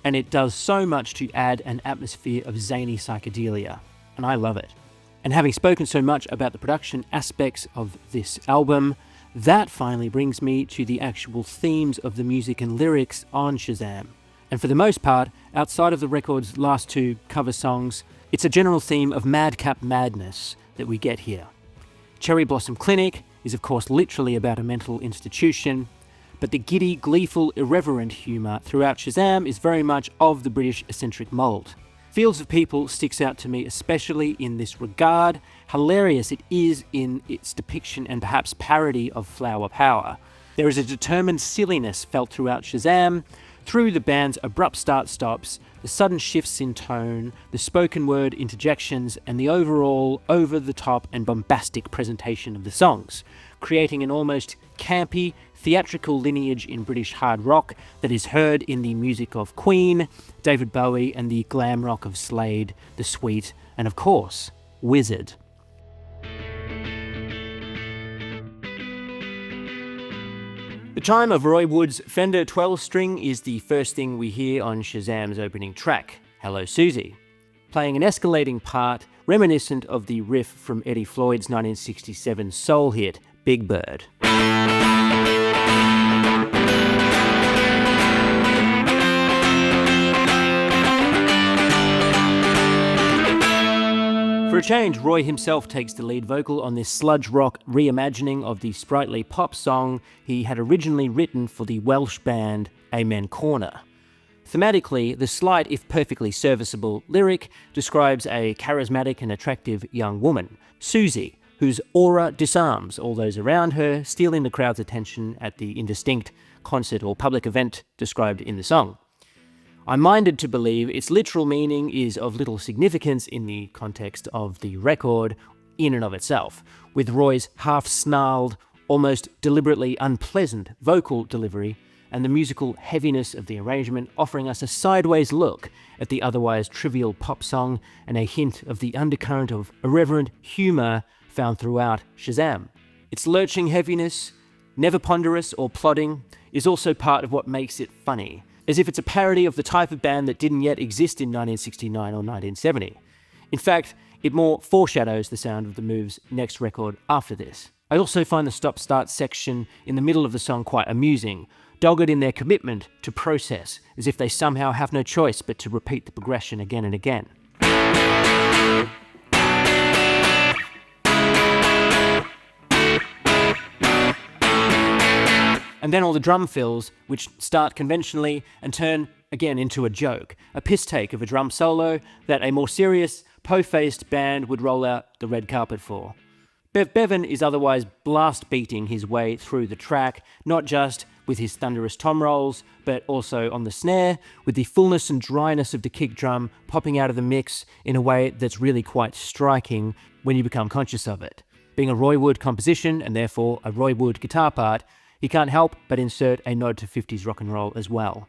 and it does so much to add an atmosphere of zany psychedelia, and I love it. And having spoken so much about the production aspects of this album, that finally brings me to the actual themes of the music and lyrics on Shazam. And for the most part, outside of the record's last 2 cover songs, it's a general theme of madcap madness that we get here. Cherry Blossom Clinic is of course literally about a mental institution, but the giddy, gleeful, irreverent humour throughout Shazam is very much of the British eccentric mould. Fields of People sticks out to me especially in this regard. Hilarious it is in its depiction and perhaps parody of Flower Power. There is a determined silliness felt throughout Shazam, through the band's abrupt start-stops, the sudden shifts in tone, the spoken word interjections, and the overall over-the-top and bombastic presentation of the songs, creating an almost campy, theatrical lineage in British hard rock that is heard in the music of Queen, David Bowie, and the glam rock of Slade, The Sweet, and of course, Wizzard. The chime of Roy Wood's Fender 12-string is the first thing we hear on Shazam's opening track, Hello Susie, playing an escalating part reminiscent of the riff from Eddie Floyd's 1967 soul hit, Big Bird. For a change, Roy himself takes the lead vocal on this sludge rock reimagining of the sprightly pop song he had originally written for the Welsh band Amen Corner. Thematically, the slight, if perfectly serviceable, lyric describes a charismatic and attractive young woman, Susie, whose aura disarms all those around her, stealing the crowd's attention at the indistinct concert or public event described in the song. I'm minded to believe its literal meaning is of little significance in the context of the record in and of itself, with Roy's half-snarled, almost deliberately unpleasant vocal delivery, and the musical heaviness of the arrangement, offering us a sideways look at the otherwise trivial pop song and a hint of the undercurrent of irreverent humour found throughout Shazam. Its lurching heaviness, never ponderous or plodding, is also part of what makes it funny, as if it's a parody of the type of band that didn't yet exist in 1969 or 1970. In fact, it more foreshadows the sound of the Moves' next record after this. I also find the stop-start section in the middle of the song quite amusing, dogged in their commitment to process, as if they somehow have no choice but to repeat the progression again and again. And then all the drum fills, which start conventionally and turn again into a joke, a piss take of a drum solo that a more serious, po-faced band would roll out the red carpet for. Bev Bevan is otherwise blast-beating his way through the track, not just with his thunderous tom rolls, but also on the snare, with the fullness and dryness of the kick drum popping out of the mix in a way that's really quite striking when you become conscious of it. Being a Roy Wood composition, and therefore a Roy Wood guitar part, he can't help but insert a nod to 50s rock and roll as well.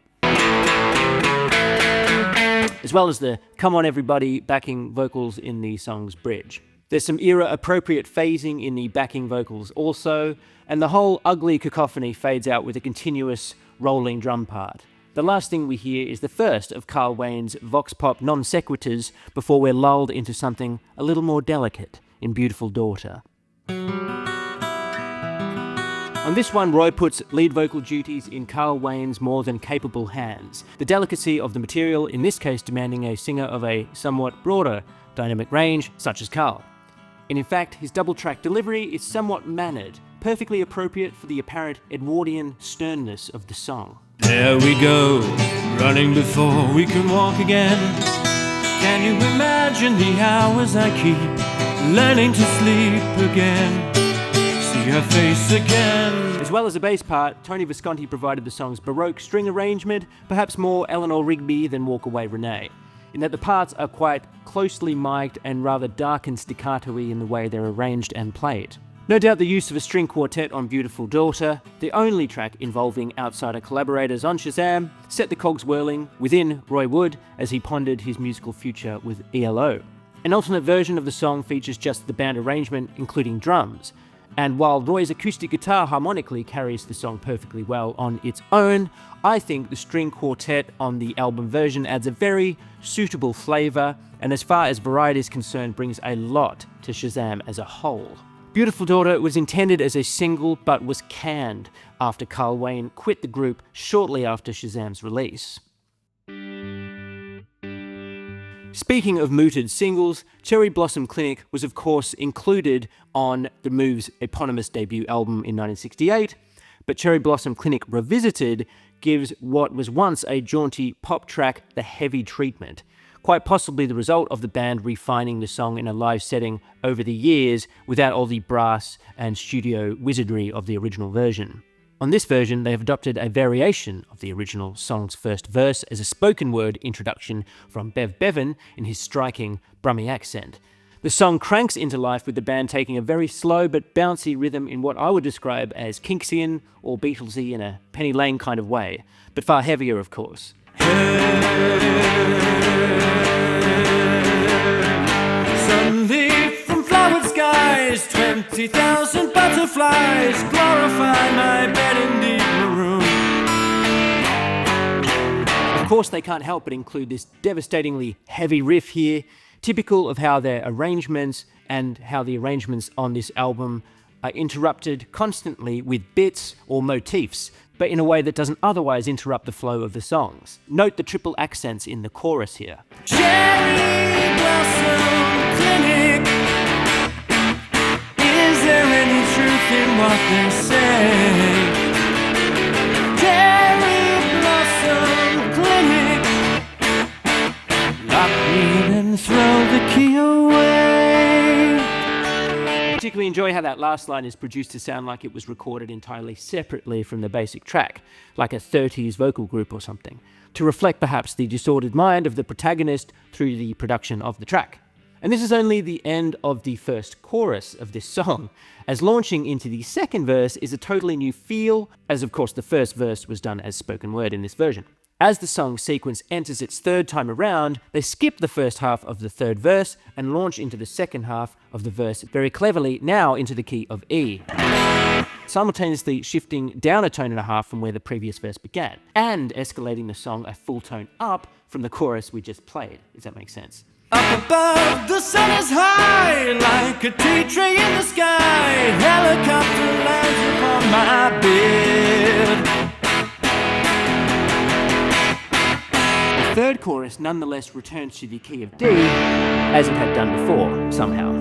As well as the "Come On Everybody" backing vocals in the song's bridge. There's some era-appropriate phasing in the backing vocals also, and the whole ugly cacophony fades out with a continuous rolling drum part. The last thing we hear is the first of Carl Wayne's vox pop non-sequiturs before we're lulled into something a little more delicate in Beautiful Daughter. On this one, Roy puts lead vocal duties in Carl Wayne's more than capable hands, the delicacy of the material in this case demanding a singer of a somewhat broader dynamic range, such as Carl. And in fact, his double-track delivery is somewhat mannered, perfectly appropriate for the apparent Edwardian sternness of the song. There we go, running before we can walk again. Can you imagine the hours I keep learning to sleep again? See her face again. As well as a bass part, Tony Visconti provided the song's Baroque string arrangement, perhaps more Eleanor Rigby than Walk Away Renee, in that the parts are quite closely mic'd and rather dark and staccato-y in the way they're arranged and played. No doubt the use of a string quartet on Beautiful Daughter, the only track involving outsider collaborators on Shazam, set the cogs whirling within Roy Wood as he pondered his musical future with ELO. An alternate version of the song features just the band arrangement, including drums, and while Roy's acoustic guitar harmonically carries the song perfectly well on its own, I think the string quartet on the album version adds a very suitable flavour, and as far as variety is concerned, brings a lot to Shazam as a whole. Beautiful Daughter was intended as a single, but was canned after Carl Wayne quit the group shortly after Shazam's release. Speaking of mooted singles, Cherry Blossom Clinic was of course included on the Moves' eponymous debut album in 1968, but Cherry Blossom Clinic Revisited gives what was once a jaunty pop track the heavy treatment, quite possibly the result of the band refining the song in a live setting over the years without all the brass and studio wizardry of the original version. On this version, they have adopted a variation of the original song's first verse as a spoken word introduction from Bev Bevan in his striking Brummie accent. The song cranks into life with the band taking a very slow but bouncy rhythm in what I would describe as Kinksian or Beatlesy in a Penny Lane kind of way, but far heavier of course. Sunleaf from flowered skies, 20,000 butterflies glorify my bed in deep maroon. Of course, they can't help but include this devastatingly heavy riff here, typical of how their arrangements and how the arrangements on this album are interrupted constantly with bits or motifs, but in a way that doesn't otherwise interrupt the flow of the songs. Note the triple accents in the chorus here. Cherry Blossom Clinic, is there any truth in what they say? Cherry Blossom Clinic, lock me in and throw the key away. I particularly enjoy how that last line is produced to sound like it was recorded entirely separately from the basic track, like a 30s vocal group or something, to reflect perhaps the disordered mind of the protagonist through the production of the track. And this is only the end of the first chorus of this song, as launching into the second verse is a totally new feel, as of course the first verse was done as spoken word in this version. As the song sequence enters its third time around, they skip the first half of the third verse and launch into the second half of the verse very cleverly, now into the key of E, simultaneously shifting down a tone and a half from where the previous verse began, and escalating the song a full tone up from the chorus we just played, if that makes sense. Up above, the sun is high, like a tea tree in the sky. Helicopter lands upon my bed. The third chorus nonetheless returns to the key of D, as it had done before, somehow.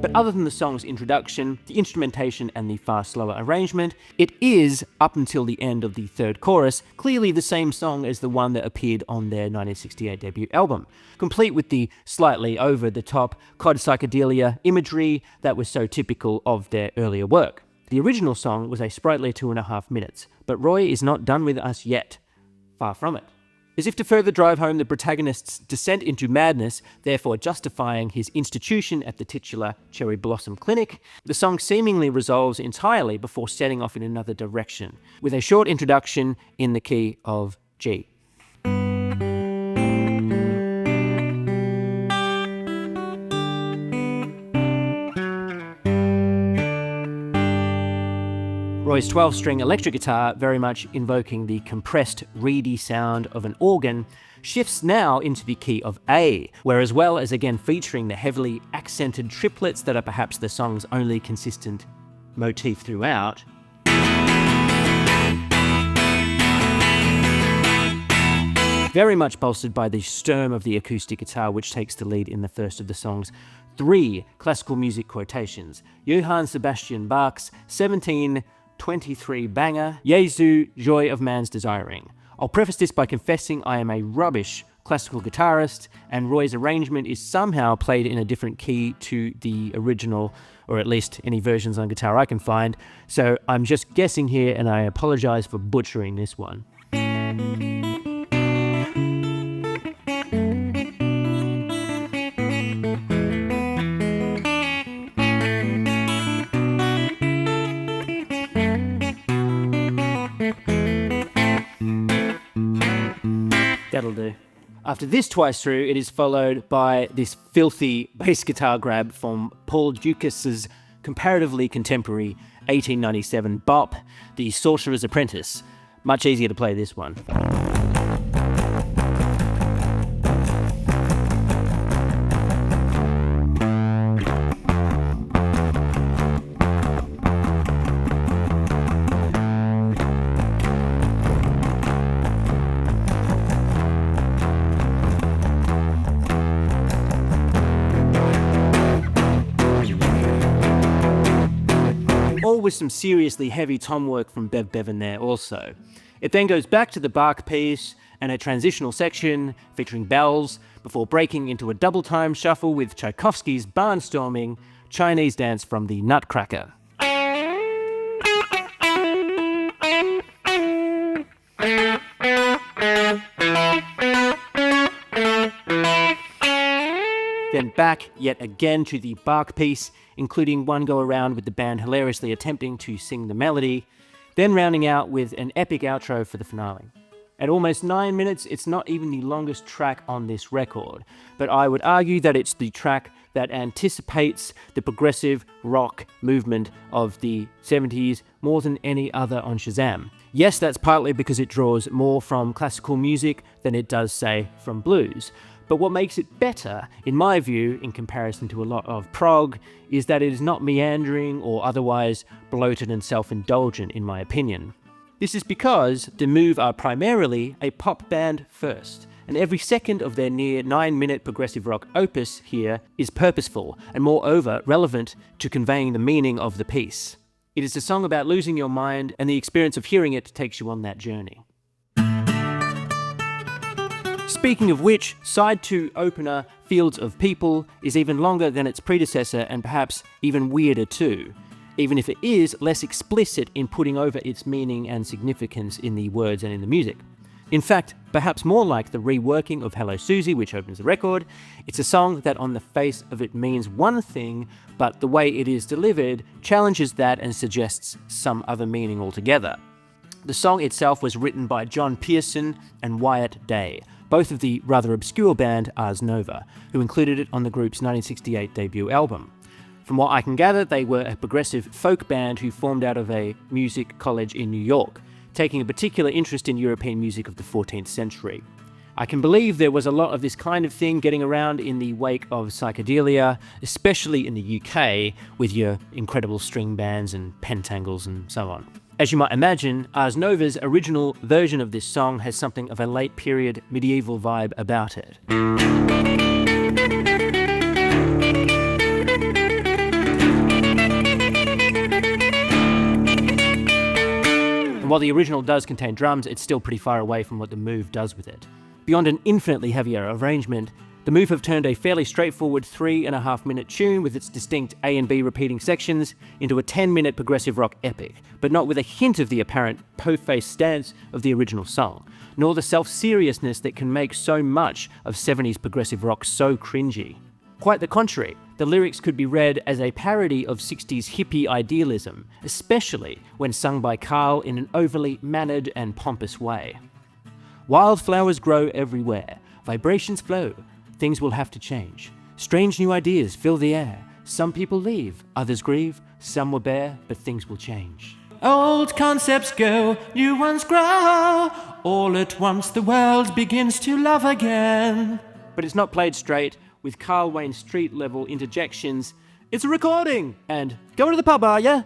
But other than the song's introduction, the instrumentation and the far slower arrangement, it is, up until the end of the third chorus, clearly the same song as the one that appeared on their 1968 debut album, complete with the slightly over-the-top cod psychedelia imagery that was so typical of their earlier work. The original song was a sprightly 2.5 minutes, but Roy is not done with us yet. Far from it. As if to further drive home the protagonist's descent into madness, therefore justifying his institution at the titular Cherry Blossom Clinic, the song seemingly resolves entirely before setting off in another direction, with a short introduction in the key of G. Roy's 12-string electric guitar, very much invoking the compressed, reedy sound of an organ, shifts now into the key of A, where as well as again featuring the heavily accented triplets that are perhaps the song's only consistent motif throughout, very much bolstered by the sturm of the acoustic guitar, which takes the lead in the first of the song's 3 classical music quotations, Johann Sebastian Bach's 1723 banger, Jesu, Joy of Man's Desiring. I'll preface this by confessing I am a rubbish classical guitarist, and Roy's arrangement is somehow played in a different key to the original, or at least any versions on guitar I can find, so I'm just guessing here and I apologise for butchering this one. That'll do. After this twice through, it is followed by this filthy bass guitar grab from Paul Dukas' comparatively contemporary 1897 bop, The Sorcerer's Apprentice. Much easier to play this one. All with some seriously heavy tom work from Bev Bevan there also. It then goes back to the Bach piece and a transitional section featuring bells before breaking into a double-time shuffle with Tchaikovsky's barnstorming Chinese dance from the Nutcracker. Then back yet again to the Bach piece, including one go around with the band hilariously attempting to sing the melody, then rounding out with an epic outro for the finale. At almost 9 minutes, it's not even the longest track on this record, but I would argue that it's the track that anticipates the progressive rock movement of the 70s more than any other on Shazam. Yes, that's partly because it draws more from classical music than it does, say, from blues. But what makes it better, in my view, in comparison to a lot of prog, is that it is not meandering or otherwise bloated and self-indulgent, in my opinion. This is because The Move are primarily a pop band first, and every second of their near 9-minute progressive rock opus here is purposeful and moreover relevant to conveying the meaning of the piece. It is a song about losing your mind, and the experience of hearing it takes you on that journey. Speaking of which, side 2 opener, Fields of People, is even longer than its predecessor and perhaps even weirder too, even if it is less explicit in putting over its meaning and significance in the words and in the music. In fact, perhaps more like the reworking of Hello Susie, which opens the record, it's a song that on the face of it means one thing, but the way it is delivered challenges that and suggests some other meaning altogether. The song itself was written by John Pearson and Wyatt Day, both of the rather obscure band Ars Nova, who included it on the group's 1968 debut album. From what I can gather, they were a progressive folk band who formed out of a music college in New York, taking a particular interest in European music of the 14th century. I can believe there was a lot of this kind of thing getting around in the wake of psychedelia, especially in the UK, with your incredible string bands and pentangles and so on. As you might imagine, Ars Nova's original version of this song has something of a late period medieval vibe about it. While the original does contain drums, it's still pretty far away from what the Move does with it. Beyond an infinitely heavier arrangement, the Move have turned a fairly straightforward 3.5-minute tune with its distinct A and B repeating sections into a 10-minute progressive rock epic, but not with a hint of the apparent po-faced stance of the original song, nor the self-seriousness that can make so much of 70s progressive rock so cringy. Quite the contrary, the lyrics could be read as a parody of 60s hippie idealism, especially when sung by Carl in an overly mannered and pompous way. Wildflowers grow everywhere, vibrations flow, things will have to change. Strange new ideas fill the air, some people leave, others grieve, some will bear, but things will change. Old concepts go, new ones grow. All at once the world begins to love again. But it's not played straight, with Carl Wayne Street-level interjections, "It's a recording!" and "Going to the pub, are ya?"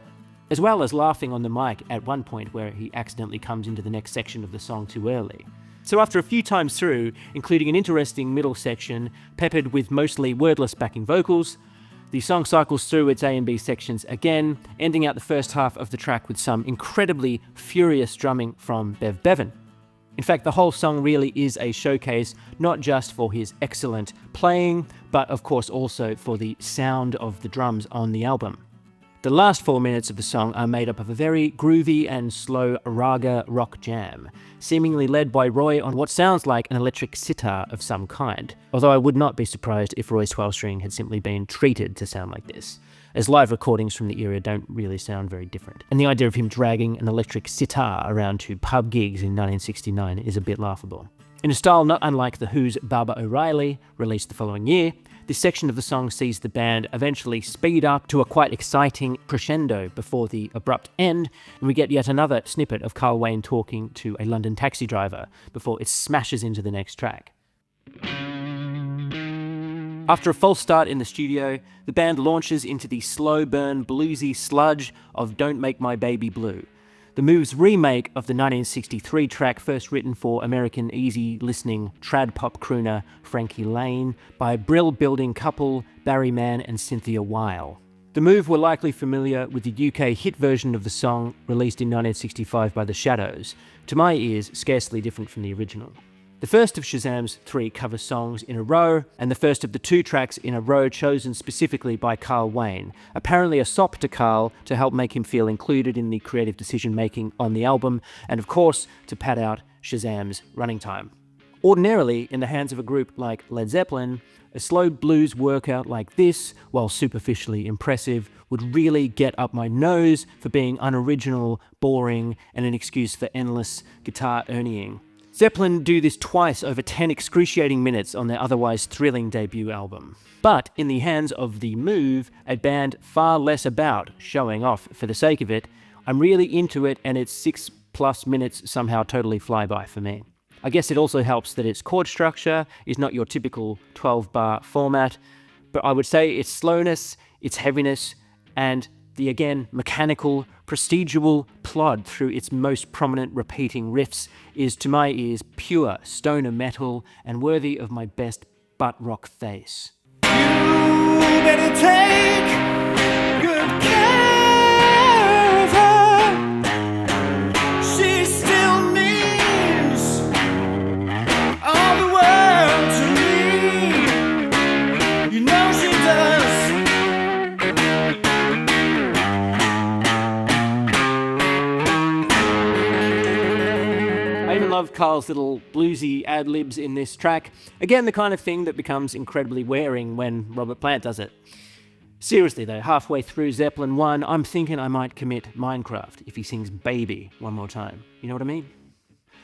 As well as laughing on the mic at one point where he accidentally comes into the next section of the song too early. So after a few times through, including an interesting middle section peppered with mostly wordless backing vocals, the song cycles through its A and B sections again, ending out the first half of the track with some incredibly furious drumming from Bev Bevan. In fact, the whole song really is a showcase, not just for his excellent playing, but of course also for the sound of the drums on the album. The last 4 minutes of the song are made up of a very groovy and slow raga rock jam, seemingly led by Roy on what sounds like an electric sitar of some kind, although I would not be surprised if Roy's 12-string had simply been treated to sound like this, as live recordings from the era don't really sound very different. And the idea of him dragging an electric sitar around to pub gigs in 1969 is a bit laughable. In a style not unlike The Who's Barbara O'Reilly, released the following year, this section of the song sees the band eventually speed up to a quite exciting crescendo before the abrupt end, and we get yet another snippet of Carl Wayne talking to a London taxi driver before it smashes into the next track. After a false start in the studio, the band launches into the slow burn bluesy sludge of Don't Make My Baby Blue, the Move's remake of the 1963 track first written for American easy-listening trad pop crooner Frankie Lane by Brill-building couple Barry Mann and Cynthia Weil. The Move were likely familiar with the UK hit version of the song released in 1965 by The Shadows, to my ears scarcely different from the original. The first of Shazam's 3 cover songs in a row, and the first of the 2 tracks in a row chosen specifically by Carl Wayne, apparently a sop to Carl to help make him feel included in the creative decision-making on the album, and of course, to pad out Shazam's running time. Ordinarily, in the hands of a group like Led Zeppelin, a slow blues workout like this, while superficially impressive, would really get up my nose for being unoriginal, boring, and an excuse for endless guitar ernieing. Zeppelin do this twice over 10 excruciating minutes on their otherwise thrilling debut album. But in the hands of The Move, a band far less about showing off for the sake of it, I'm really into it, and its 6+ minutes somehow totally fly by for me. I guess it also helps that its chord structure is not your typical 12-bar format, but I would say its slowness, its heaviness, and the again mechanical, procedural plod through its most prominent repeating riffs is to my ears pure stoner metal and worthy of my best butt rock face. You better take good care of her. She still means all the world to me. You know she does. I even love Carl's little bluesy ad-libs in this track. Again, the kind of thing that becomes incredibly wearing when Robert Plant does it. Seriously though, halfway through Zeppelin 1, I'm thinking I might commit Minecraft if he sings Baby one more time. You know what I mean?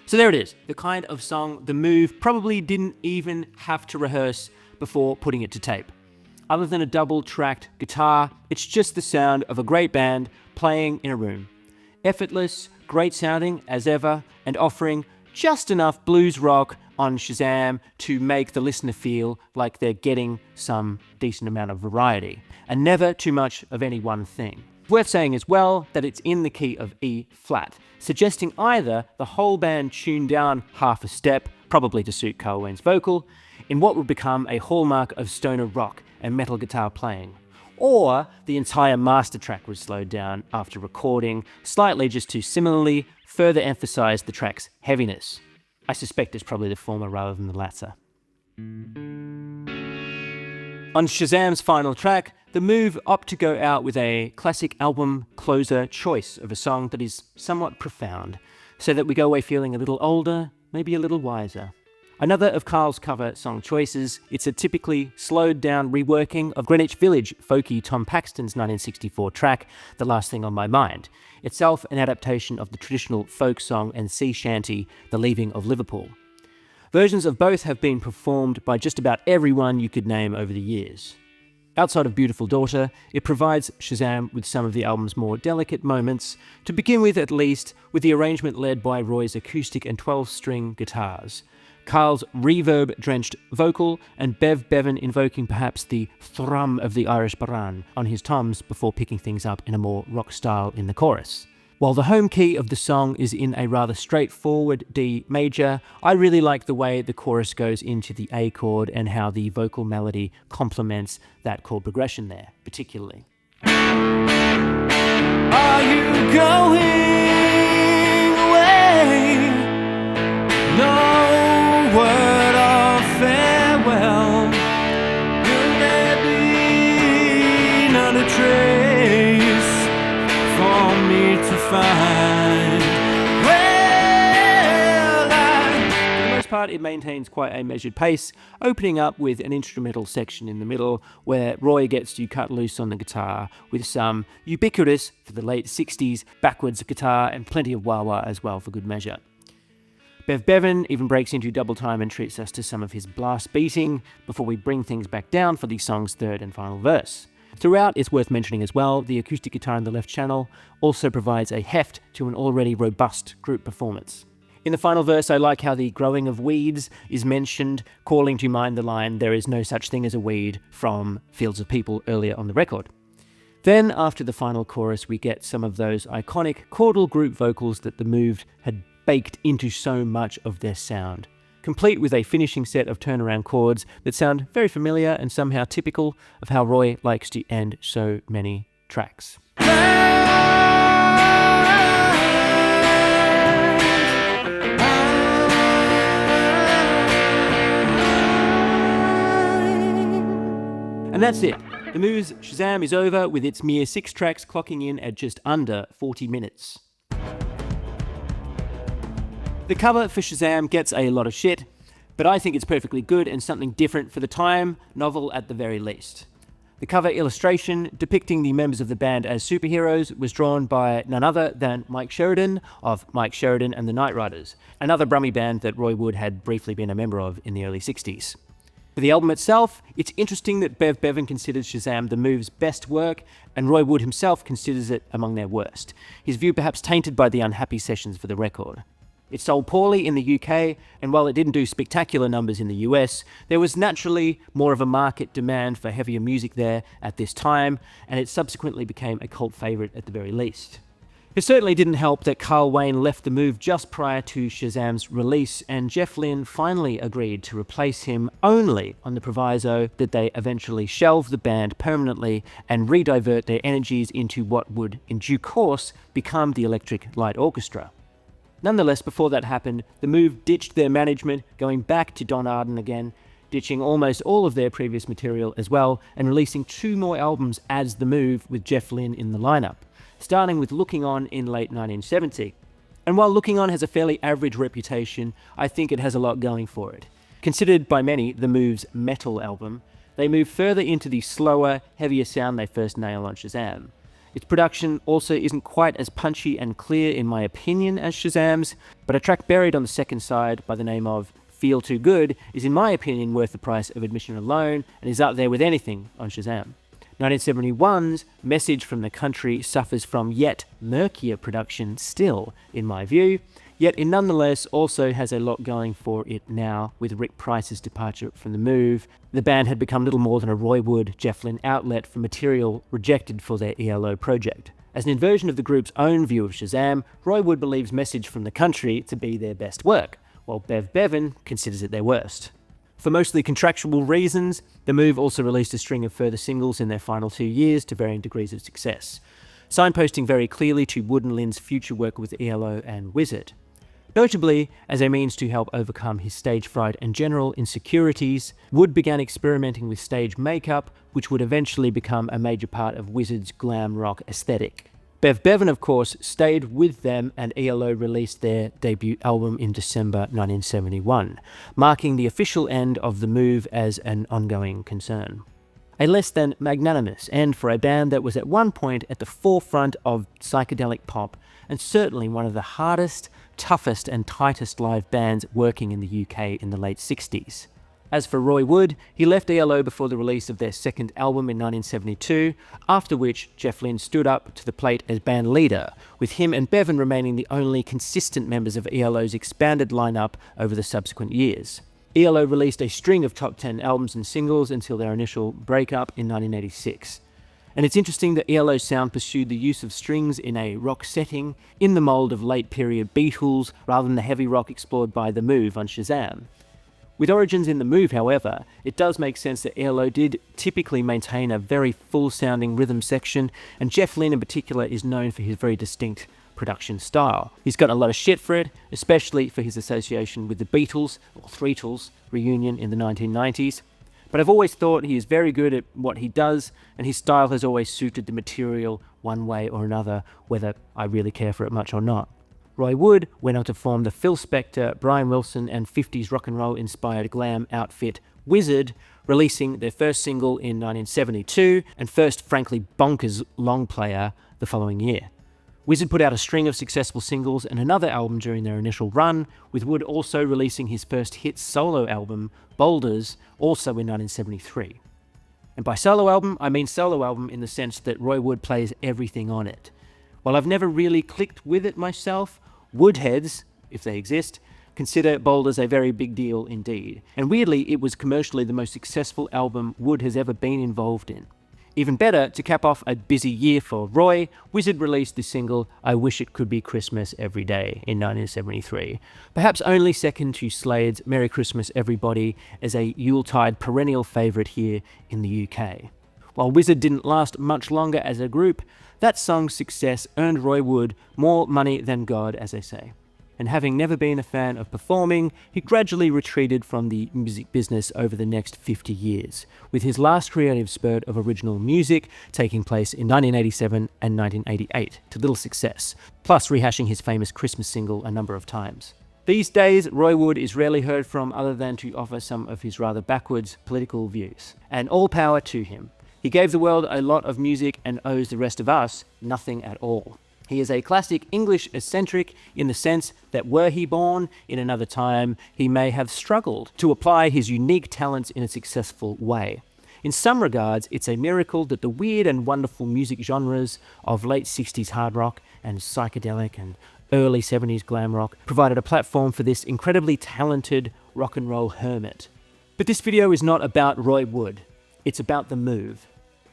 So there it is, the kind of song The Move probably didn't even have to rehearse before putting it to tape. Other than a double-tracked guitar, it's just the sound of a great band playing in a room. Effortless, great sounding as ever, and offering just enough blues rock on Shazam to make the listener feel like they're getting some decent amount of variety, and never too much of any one thing. Worth saying as well that it's in the key of E flat, suggesting either the whole band tuned down half a step, probably to suit Carl Wayne's vocal, in what would become a hallmark of stoner rock and metal guitar playing, or the entire master track was slowed down after recording, slightly just to similarly further emphasize the track's heaviness. I suspect it's probably the former rather than the latter. On Shazam's final track, The Move opt to go out with a classic album closer choice of a song that is somewhat profound, so that we go away feeling a little older, maybe a little wiser. Another of Carl's cover song choices, it's a typically slowed down reworking of Greenwich Village folky Tom Paxton's 1964 track, The Last Thing on My Mind, itself an adaptation of the traditional folk song and sea shanty, The Leaving of Liverpool. Versions of both have been performed by just about everyone you could name over the years. Outside of Beautiful Daughter, it provides Shazam with some of the album's more delicate moments, to begin with at least, with the arrangement led by Roy's acoustic and 12-string guitars, Carl's reverb-drenched vocal, and Bev Bevan invoking perhaps the thrum of the Irish Baran on his toms before picking things up in a more rock style in the chorus. While the home key of the song is in a rather straightforward D major, I really like the way the chorus goes into the A chord and how the vocal melody complements that chord progression there, particularly. Are you going away? No word of farewell. Will there be not a trace for me to find? Well, for the most part, it maintains quite a measured pace, opening up with an instrumental section in the middle where Roy gets to cut loose on the guitar with some ubiquitous, for the late 60s, backwards guitar and plenty of wah-wah as well for good measure. Bev Bevan even breaks into double time and treats us to some of his blast beating before we bring things back down for the song's third and final verse. Throughout, it's worth mentioning as well, the acoustic guitar in the left channel also provides a heft to an already robust group performance. In the final verse, I like how the growing of weeds is mentioned, calling to mind the line, "There is no such thing as a weed," from Fields of People earlier on the record. Then, after the final chorus, we get some of those iconic chordal group vocals that The Move had baked into so much of their sound, complete with a finishing set of turnaround chords that sound very familiar and somehow typical of how Roy likes to end so many tracks. And that's it. The Move's Shazam is over with its mere 6 tracks clocking in at just under 40 minutes. The cover for Shazam gets a lot of shit, but I think it's perfectly good and something different for the time, novel at the very least. The cover illustration depicting the members of the band as superheroes was drawn by none other than Mike Sheridan of Mike Sheridan and the Night Riders, another Brummie band that Roy Wood had briefly been a member of in the early 60s. For the album itself, it's interesting that Bev Bevan considers Shazam The Move's best work, and Roy Wood himself considers it among their worst, his view perhaps tainted by the unhappy sessions for the record. It sold poorly in the UK, and while it didn't do spectacular numbers in the US, there was naturally more of a market demand for heavier music there at this time, and it subsequently became a cult favourite at the very least. It certainly didn't help that Carl Wayne left The Move just prior to Shazam's release, and Jeff Lynne finally agreed to replace him only on the proviso that they eventually shelve the band permanently and redivert their energies into what would, in due course, become the Electric Light Orchestra. Nonetheless, before that happened, The Move ditched their management, going back to Don Arden again, ditching almost all of their previous material as well, and releasing 2 more albums as The Move with Jeff Lynne in the lineup, starting with Looking On in late 1970. And while Looking On has a fairly average reputation, I think it has a lot going for it. Considered by many the Move's metal album, they move further into the slower, heavier sound they first nail on Shazam. Its production also isn't quite as punchy and clear in my opinion as Shazam's, but a track buried on the second side by the name of Feel Too Good is in my opinion worth the price of admission alone and is up there with anything on Shazam. 1971's Message from the Country suffers from yet murkier production still, in my view, yet it nonetheless also has a lot going for it now with Rick Price's departure from the Move. The band had become little more than a Roy Wood, Jeff Lynne outlet for material rejected for their ELO project. As an inversion of the group's own view of Shazam, Roy Wood believes Message from the Country to be their best work, while Bev Bevan considers it their worst. For mostly contractual reasons, the Move also released a string of further singles in their final 2 years to varying degrees of success, signposting very clearly to Wood and Lynne's future work with ELO and Wizzard. Notably, as a means to help overcome his stage fright and general insecurities, Wood began experimenting with stage makeup, which would eventually become a major part of Wizzard's glam rock aesthetic. Bev Bevan, of course, stayed with them and ELO released their debut album in December 1971, marking the official end of the Move as an ongoing concern. A less than magnanimous end for a band that was at one point at the forefront of psychedelic pop and certainly one of the hardest, toughest and tightest live bands working in the UK in the late 60s. As for Roy Wood, he left ELO before the release of their second album in 1972, after which Jeff Lynne stood up to the plate as band leader, with him and Bevan remaining the only consistent members of ELO's expanded lineup over the subsequent years. ELO released a string of top 10 albums and singles until their initial breakup in 1986. And it's interesting that ELO's sound pursued the use of strings in a rock setting in the mould of late-period Beatles rather than the heavy rock explored by The Move on Shazam. With origins in The Move, however, it does make sense that ELO did typically maintain a very full-sounding rhythm section, and Jeff Lynne in particular is known for his very distinct production style. He's gotten a lot of shit for it, especially for his association with the Beatles, or Threetles, reunion in the 1990s. But I've always thought he is very good at what he does, and his style has always suited the material one way or another, whether I really care for it much or not. Roy Wood went on to form the Phil Spector, Brian Wilson and 50s rock and roll inspired glam outfit Wizzard, releasing their first single in 1972 and first frankly bonkers long player the following year. Wizzard put out a string of successful singles and another album during their initial run, with Wood also releasing his first hit solo album, Boulders, also in 1973. And by solo album, I mean solo album in the sense that Roy Wood plays everything on it. While I've never really clicked with it myself, Woodheads, if they exist, consider Boulders a very big deal indeed. And weirdly, it was commercially the most successful album Wood has ever been involved in. Even better, to cap off a busy year for Roy, Wizzard released the single I Wish It Could Be Christmas Every Day in 1973, perhaps only second to Slade's Merry Christmas Everybody as a Yuletide perennial favourite here in the UK. While Wizzard didn't last much longer as a group, that song's success earned Roy Wood more money than God, as they say. And having never been a fan of performing, he gradually retreated from the music business over the next 50 years, with his last creative spurt of original music taking place in 1987 and 1988, to little success, plus rehashing his famous Christmas single a number of times. These days, Roy Wood is rarely heard from other than to offer some of his rather backwards political views. And all power to him. He gave the world a lot of music and owes the rest of us nothing at all. He is a classic English eccentric in the sense that were he born in another time, he may have struggled to apply his unique talents in a successful way. In some regards, it's a miracle that the weird and wonderful music genres of late 60s hard rock and psychedelic and early 70s glam rock provided a platform for this incredibly talented rock and roll hermit. But this video is not about Roy Wood. It's about The Move.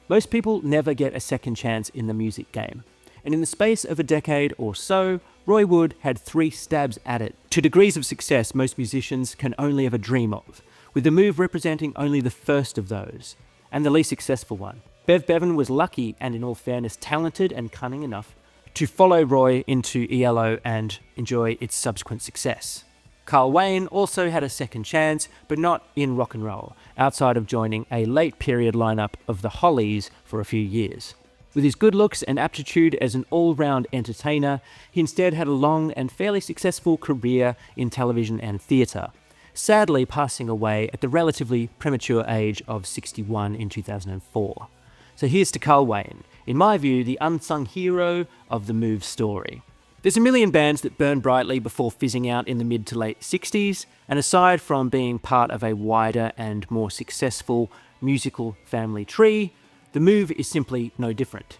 Most people never get a second chance in the music game. And in the space of a decade or so, Roy Wood had 3 stabs at it, to degrees of success most musicians can only ever dream of, with The Move representing only the first of those, and the least successful one. Bev Bevan was lucky and, in all fairness, talented and cunning enough to follow Roy into ELO and enjoy its subsequent success. Carl Wayne also had a second chance, but not in rock and roll, outside of joining a late period lineup of the Hollies for a few years. With his good looks and aptitude as an all-round entertainer, he instead had a long and fairly successful career in television and theatre, sadly passing away at the relatively premature age of 61 in 2004. So here's to Carl Wayne, in my view, the unsung hero of the Move story. There's a million bands that burned brightly before fizzing out in the mid to late 60s, and aside from being part of a wider and more successful musical family tree, the Move is simply no different.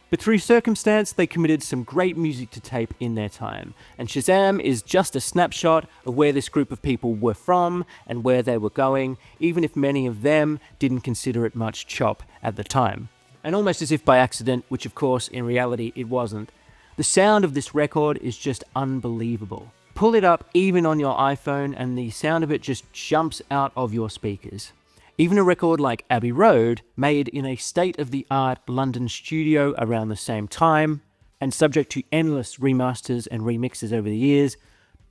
But through circumstance, they committed some great music to tape in their time, and Shazam is just a snapshot of where this group of people were from and where they were going, even if many of them didn't consider it much chop at the time. And almost as if by accident, which of course in reality it wasn't, the sound of this record is just unbelievable. Pull it up even on your iPhone and the sound of it just jumps out of your speakers. Even a record like Abbey Road, made in a state-of-the-art London studio around the same time, and subject to endless remasters and remixes over the years,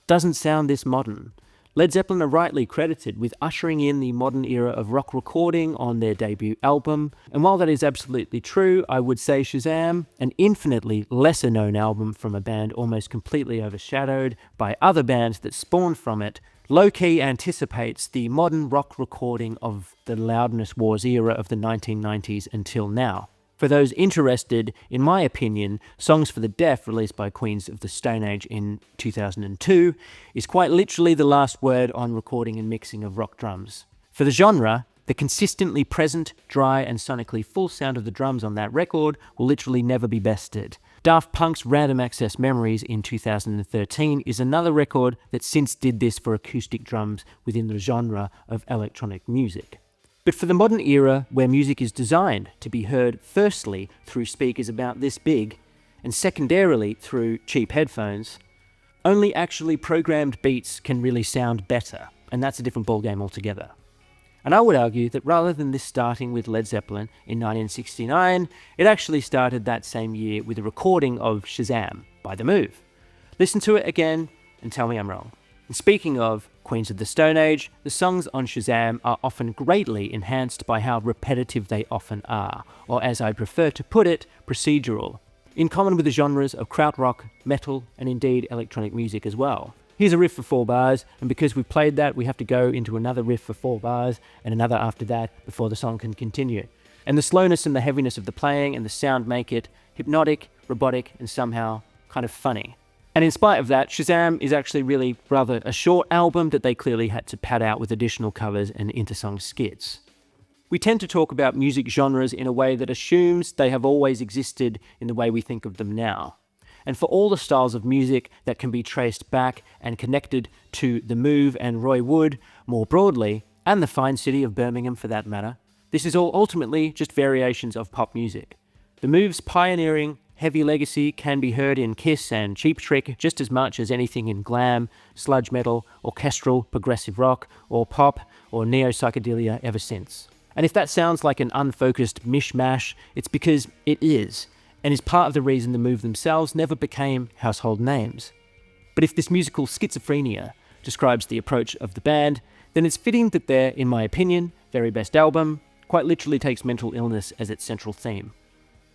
doesn't sound this modern. Led Zeppelin are rightly credited with ushering in the modern era of rock recording on their debut album, and while that is absolutely true, I would say Shazam, an infinitely lesser-known album from a band almost completely overshadowed by other bands that spawned from it, low-key anticipates the modern rock recording of the Loudness Wars era of the 1990s until now. For those interested, in my opinion, Songs for the Deaf, released by Queens of the Stone Age in 2002, is quite literally the last word on recording and mixing of rock drums. For the genre, the consistently present, dry and sonically full sound of the drums on that record will literally never be bested. Daft Punk's Random Access Memories in 2013 is another record that since did this for acoustic drums within the genre of electronic music. But for the modern era, where music is designed to be heard firstly through speakers about this big, and secondarily through cheap headphones, only actually programmed beats can really sound better, and that's a different ballgame altogether. And I would argue that rather than this starting with Led Zeppelin in 1969, it actually started that same year with a recording of Shazam by The Move. Listen to it again and tell me I'm wrong. And speaking of Queens of the Stone Age, the songs on Shazam are often greatly enhanced by how repetitive they often are, or as I prefer to put it, procedural, in common with the genres of krautrock, metal, and indeed electronic music as well. Here's a riff for 4 bars, and because we've played that, we have to go into another riff for 4 bars, and another after that, before the song can continue. And the slowness and the heaviness of the playing and the sound make it hypnotic, robotic, and somehow kind of funny. And in spite of that, Shazam is actually really rather a short album that they clearly had to pad out with additional covers and intersong skits. We tend to talk about music genres in a way that assumes they have always existed in the way we think of them now. And for all the styles of music that can be traced back and connected to The Move and Roy Wood more broadly, and the fine city of Birmingham for that matter, this is all ultimately just variations of pop music. The Move's pioneering, heavy legacy can be heard in Kiss and Cheap Trick just as much as anything in glam, sludge metal, orchestral, progressive rock, or pop, or neo-psychedelia ever since. And if that sounds like an unfocused mishmash, it's because it is, and is part of the reason The Move themselves never became household names. But if this musical schizophrenia describes the approach of the band, then it's fitting that their, in my opinion, very best album quite literally takes mental illness as its central theme.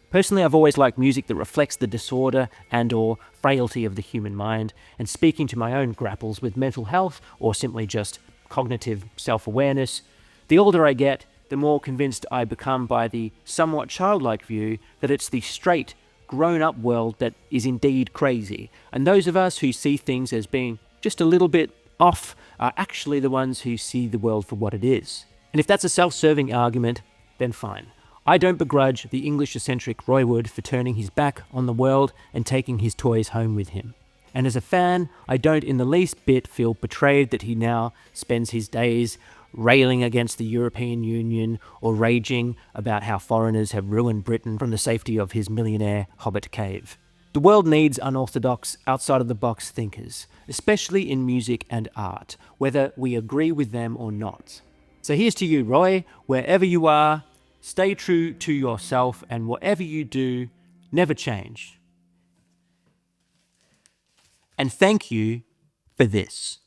Personally, I've always liked music that reflects the disorder and/or frailty of the human mind, and speaking to my own grapples with mental health or simply just cognitive self-awareness, the older I get, the more convinced I become by the somewhat childlike view that it's the straight, grown-up world that is indeed crazy, and those of us who see things as being just a little bit off are actually the ones who see the world for what it is. And if that's a self-serving argument, then fine. I don't begrudge the English-eccentric Roy Wood for turning his back on the world and taking his toys home with him. And as a fan, I don't in the least bit feel betrayed that he now spends his days railing against the European Union or raging about how foreigners have ruined Britain from the safety of his millionaire hobbit cave. The world needs unorthodox, outside-of-the-box thinkers, especially in music and art, whether we agree with them or not. So here's to you, Roy, wherever you are, stay true to yourself, and whatever you do, never change. And thank you for this.